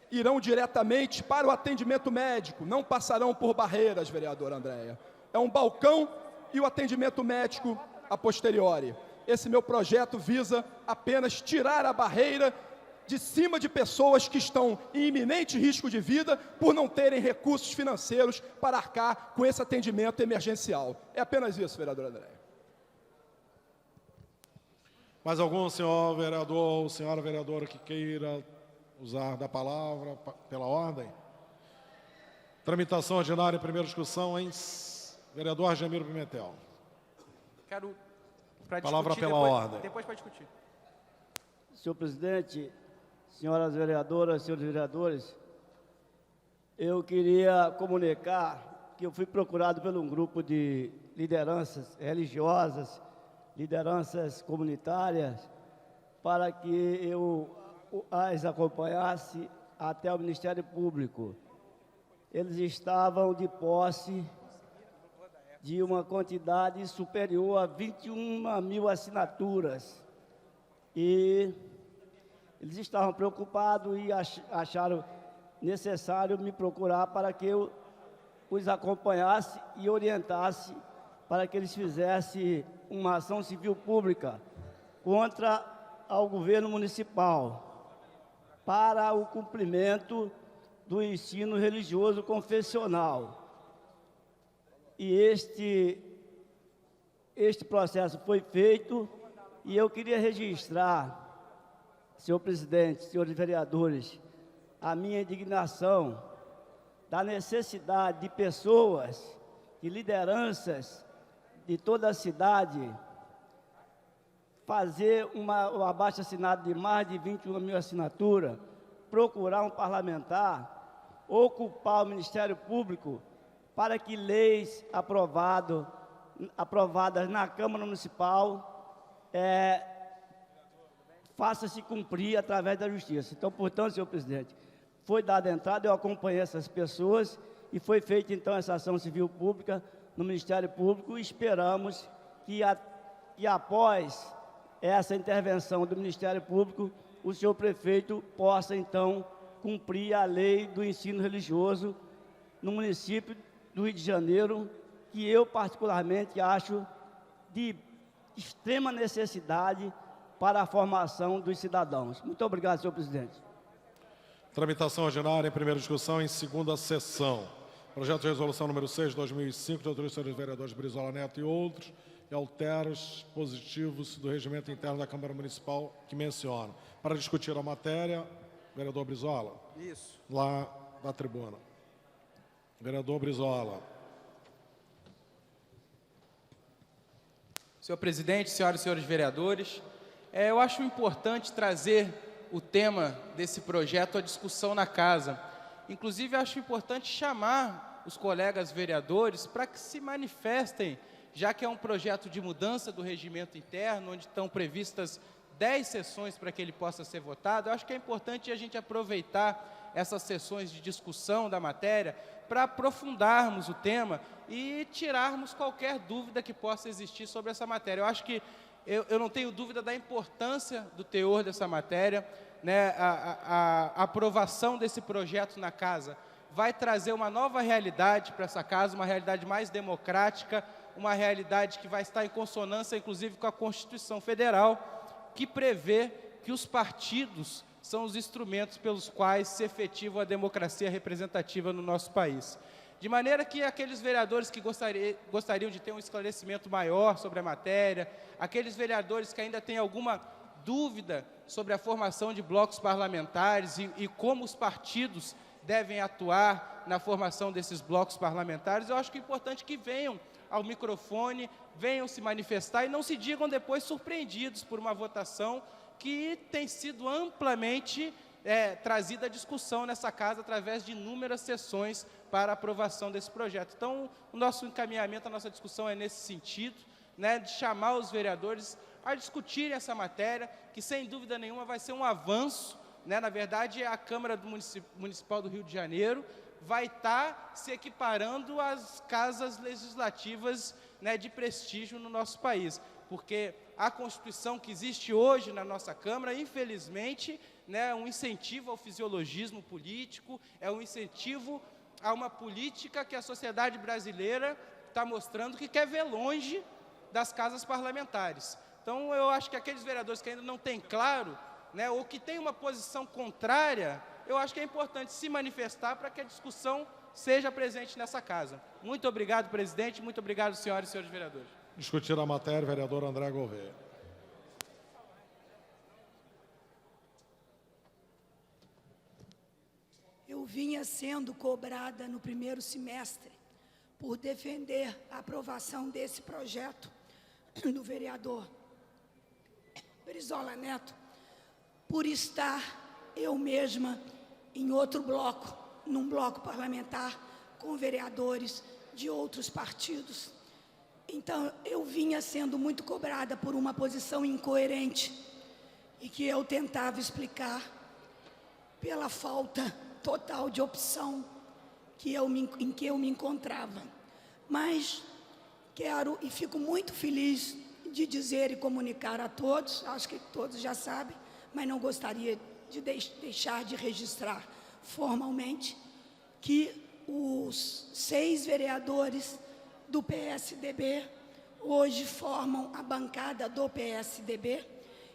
irão diretamente para o atendimento médico, não passarão por barreiras, vereadora Andréia. É um balcão e o atendimento médico a posteriori. Esse meu projeto visa apenas tirar a barreira de cima de pessoas que estão em iminente risco de vida por não terem recursos financeiros para arcar com esse atendimento emergencial. É apenas isso, vereadora Andréia. Mais algum senhor vereador ou senhora vereadora que queira usar da palavra pela ordem? Tramitação ordinária em primeira discussão em vereador Argemiro Pimentel. Quero palavra pela ordem. Depois para discutir. Senhor presidente, senhoras vereadoras, senhores vereadores, eu queria comunicar que eu fui procurado por um grupo de lideranças religiosas, lideranças comunitárias, para que eu as acompanhasse até o Ministério Público. Eles estavam de posse de uma quantidade superior a 21 mil assinaturas. E eles estavam preocupados e acharam necessário me procurar para que eu os acompanhasse e orientasse para que eles fizessem uma ação civil pública contra o governo municipal para o cumprimento do ensino religioso confessional. E este processo foi feito e eu queria registrar, senhor presidente, senhores vereadores, a minha indignação da necessidade de pessoas, de lideranças de toda a cidade, fazer um abaixo-assinado de mais de 21 mil assinaturas, procurar um parlamentar, ocupar o Ministério Público para que leis aprovadas na Câmara Municipal faça-se cumprir através da Justiça. Então, portanto, senhor presidente, foi dada entrada, eu acompanhei essas pessoas e foi feita, então, essa ação civil pública no Ministério Público e esperamos que após essa intervenção do Ministério Público, o senhor prefeito possa, então, cumprir a lei do ensino religioso no município do Rio de Janeiro, que eu, particularmente, acho de extrema necessidade para a formação dos cidadãos. Muito obrigado, senhor presidente. Tramitação ordinária em primeira discussão em segunda sessão. Projeto de resolução número 6, de 2005, de autoria dos senhores vereadores Brizola Neto e outros, e altera os positivos do regimento interno da Câmara Municipal que mencionam. Para discutir a matéria, vereador Brizola. Isso. lá da tribuna. Vereador Brizola. Senhor presidente, senhoras e senhores vereadores, eu acho importante trazer o tema desse projeto à discussão na casa. Inclusive, acho importante chamar os colegas vereadores para que se manifestem, já que é um projeto de mudança do regimento interno, onde estão previstas 10 sessões para que ele possa ser votado. Eu acho que é importante a gente aproveitar essas sessões de discussão da matéria para aprofundarmos o tema e tirarmos qualquer dúvida que possa existir sobre essa matéria. Eu acho que eu não tenho dúvida da importância do teor dessa matéria, né? A aprovação desse projeto na casa vai trazer uma nova realidade para essa casa, uma realidade mais democrática, uma realidade que vai estar em consonância, inclusive, com a Constituição Federal, que prevê que os partidos são os instrumentos pelos quais se efetiva a democracia representativa no nosso país. De maneira que aqueles vereadores que gostariam de ter um esclarecimento maior sobre a matéria, aqueles vereadores que ainda têm alguma dúvida sobre a formação de blocos parlamentares e como os partidos devem atuar na formação desses blocos parlamentares, eu acho que é importante que venham ao microfone, venham se manifestar e não se digam depois surpreendidos por uma votação que tem sido amplamente trazida à discussão nessa casa através de inúmeras sessões para aprovação desse projeto. Então, o nosso encaminhamento, a nossa discussão é nesse sentido, né, de chamar os vereadores a discutirem essa matéria, que sem dúvida nenhuma vai ser um avanço, né? Na verdade, a Câmara Municipal do Rio de Janeiro vai estar se equiparando às casas legislativas, né, de prestígio no nosso país, porque a Constituição que existe hoje na nossa Câmara, infelizmente, né, é um incentivo ao fisiologismo político, é um incentivo a uma política que a sociedade brasileira está mostrando que quer ver longe das casas parlamentares. Então, eu acho que aqueles vereadores que ainda não têm claro, né, ou que têm uma posição contrária, eu acho que é importante se manifestar para que a discussão seja presente nessa casa. Muito obrigado, presidente, muito obrigado, senhoras e senhores vereadores. Discutir a matéria, vereador André Gouveia. Eu vinha sendo cobrada no primeiro semestre por defender a aprovação desse projeto do vereador Brizola Neto, por estar eu mesma em outro bloco, num bloco parlamentar, com vereadores de outros partidos. Então, eu vinha sendo muito cobrada por uma posição incoerente e que eu tentava explicar pela falta total de opção em que eu me encontrava. Mas quero e fico muito feliz de dizer e comunicar a todos, acho que todos já sabem, mas não gostaria de deixar de registrar formalmente, que os 6 vereadores do PSDB hoje formam a bancada do PSDB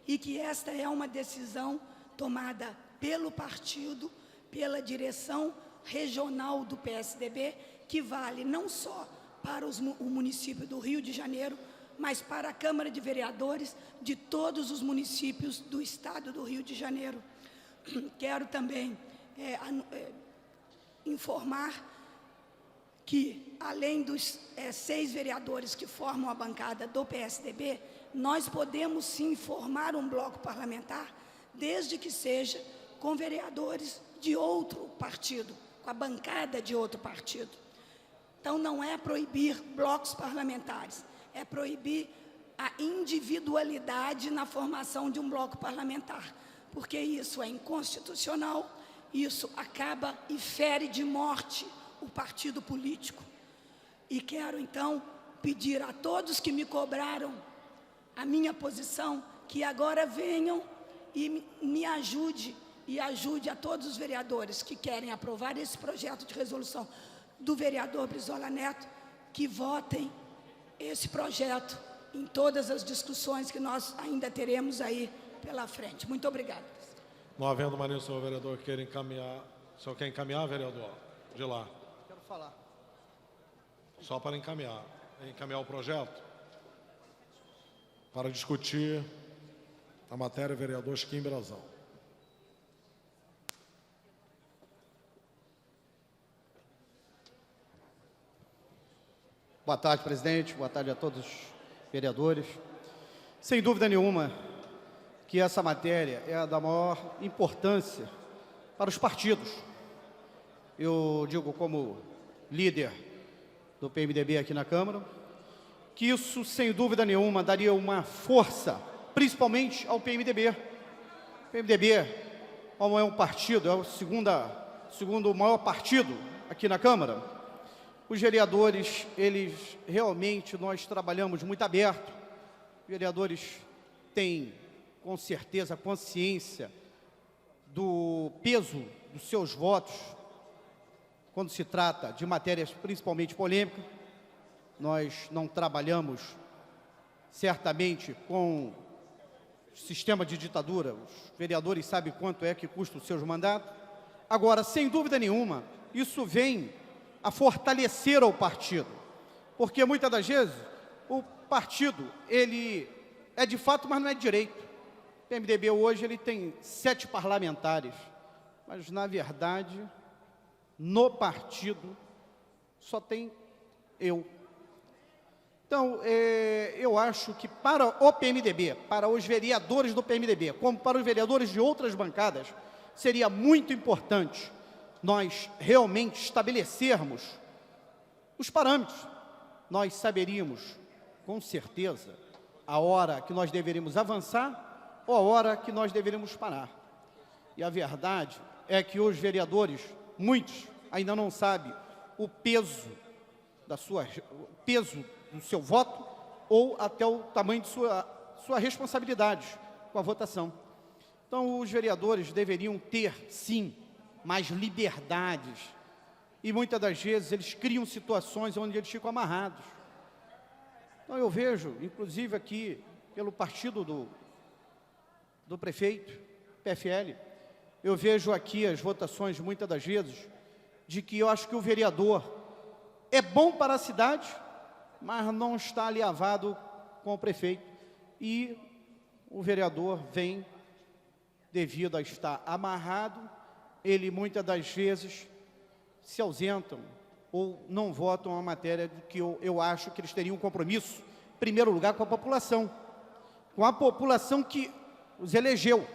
e que esta é uma decisão tomada pelo partido, pela direção regional do PSDB, que vale não só para o município do Rio de Janeiro, mas para a Câmara de Vereadores de todos os municípios do estado do Rio de Janeiro. Quero também informar que, além dos 6 vereadores que formam a bancada do PSDB, nós podemos sim formar um bloco parlamentar, desde que seja com vereadores de outro partido, com a bancada de outro partido. Então, não é proibir blocos parlamentares, é proibir a individualidade na formação de um bloco parlamentar, porque isso é inconstitucional, isso acaba e fere de morte o partido político. E quero, então, pedir a todos que me cobraram a minha posição, que agora venham e me ajude, e ajude a todos os vereadores que querem aprovar esse projeto de resolução do vereador Brizola Neto, que votem esse projeto em todas as discussões que nós ainda teremos aí pela frente. Muito obrigada. Não havendo mais nenhum senhor vereador que queira encaminhar. O senhor quer encaminhar, vereador? De lá. Quero falar. Só para encaminhar. Encaminhar o projeto? Para discutir a matéria, vereador Chiquim Brazão. Boa tarde, presidente. Boa tarde a todos os vereadores. Sem dúvida nenhuma que essa matéria é a da maior importância para os partidos. Eu digo como líder do PMDB aqui na Câmara, que isso, sem dúvida nenhuma, daria uma força, principalmente ao PMDB. O PMDB, como é um partido, é o segundo maior partido aqui na Câmara, os vereadores, eles realmente, nós trabalhamos muito aberto. Os vereadores têm, com certeza, consciência do peso dos seus votos quando se trata de matérias principalmente polêmicas. Nós não trabalhamos, certamente, com sistema de ditadura. Os vereadores sabem quanto é que custa os seus mandatos. Agora, sem dúvida nenhuma, isso vem a fortalecer o partido, porque muitas das vezes o partido, ele é de fato, mas não é de direito. O PMDB hoje ele tem 7 parlamentares, mas na verdade, no partido, só tem eu. Então, eu acho que para o PMDB, para os vereadores do PMDB, como para os vereadores de outras bancadas, seria muito importante nós realmente estabelecermos os parâmetros. Nós saberíamos, com certeza, a hora que nós deveríamos avançar ou a hora que nós deveríamos parar. E a verdade é que os vereadores, muitos, ainda não sabem o peso do seu voto ou até o tamanho de sua responsabilidade com a votação. Então, os vereadores deveriam ter, sim, mais liberdades. E muitas das vezes eles criam situações onde eles ficam amarrados. Então, eu vejo, inclusive aqui, pelo partido do prefeito, PFL, eu vejo aqui as votações, muitas das vezes, de que eu acho que o vereador é bom para a cidade, mas não está alinhavado com o prefeito. E o vereador vem, devido a estar amarrado, ele muitas das vezes se ausentam ou não votam a matéria de que eu acho que eles teriam um compromisso, em primeiro lugar, com a população que os elegeu.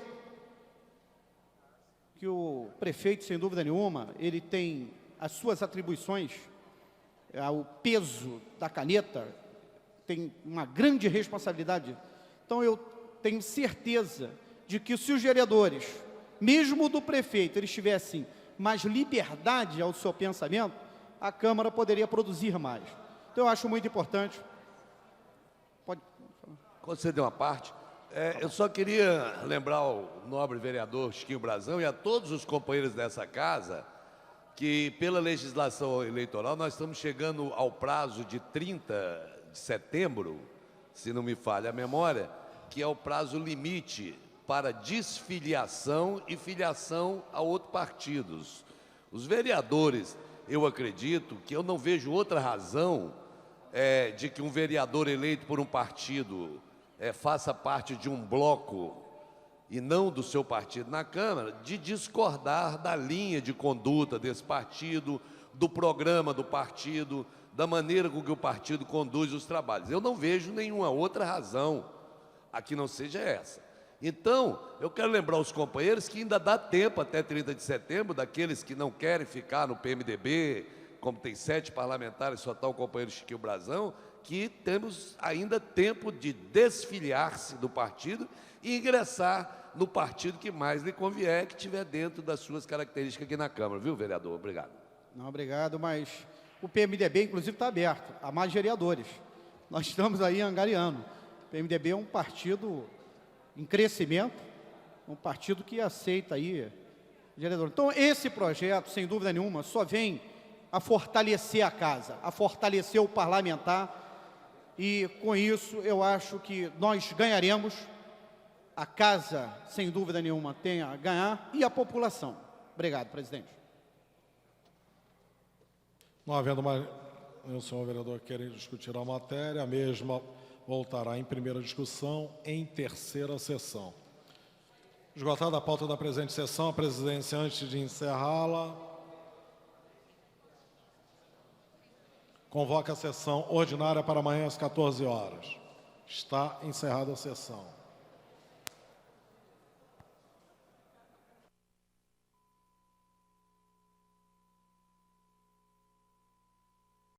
Que o prefeito, sem dúvida nenhuma, ele tem as suas atribuições, o peso da caneta, tem uma grande responsabilidade. Então, eu tenho certeza de que se os vereadores, mesmo do prefeito, eles tivessem mais liberdade ao seu pensamento, a Câmara poderia produzir mais. Então, eu acho muito importante. Pode conceder uma parte. Eu só queria lembrar o nobre vereador Chiquinho Brazão e a todos os companheiros dessa casa que, pela legislação eleitoral, nós estamos chegando ao prazo de 30 de setembro, se não me falha a memória, que é o prazo limite para desfiliação e filiação a outros partidos. Os vereadores, eu acredito que eu não vejo outra razão de que um vereador eleito por um partido faça parte de um bloco e não do seu partido na Câmara, de discordar da linha de conduta desse partido, do programa do partido, da maneira com que o partido conduz os trabalhos. Eu não vejo nenhuma outra razão a que não seja essa. Então, eu quero lembrar os companheiros que ainda dá tempo até 30 de setembro, daqueles que não querem ficar no PMDB, como tem 7 parlamentares, só está o companheiro Chiquinho Brazão, que temos ainda tempo de desfiliar-se do partido e ingressar no partido que mais lhe convier, que estiver dentro das suas características aqui na Câmara. Viu, vereador? Obrigado. Não, obrigado, mas o PMDB, inclusive, está aberto a mais vereadores. Nós estamos aí angariando. O PMDB é um partido em crescimento, um partido que aceita aí vereador. Então, esse projeto, sem dúvida nenhuma, só vem a fortalecer a casa, a fortalecer o parlamentar, e com isso eu acho que nós ganharemos, a casa, sem dúvida nenhuma, tem a ganhar, e a população. Obrigado, presidente. Não havendo mais o senhor vereador querer discutir a matéria, a mesma voltará em primeira discussão em terceira sessão. Esgotada a pauta da presente sessão, a presidência, antes de encerrá-la, Convoca a sessão ordinária para amanhã às 14 horas. Está encerrada a sessão.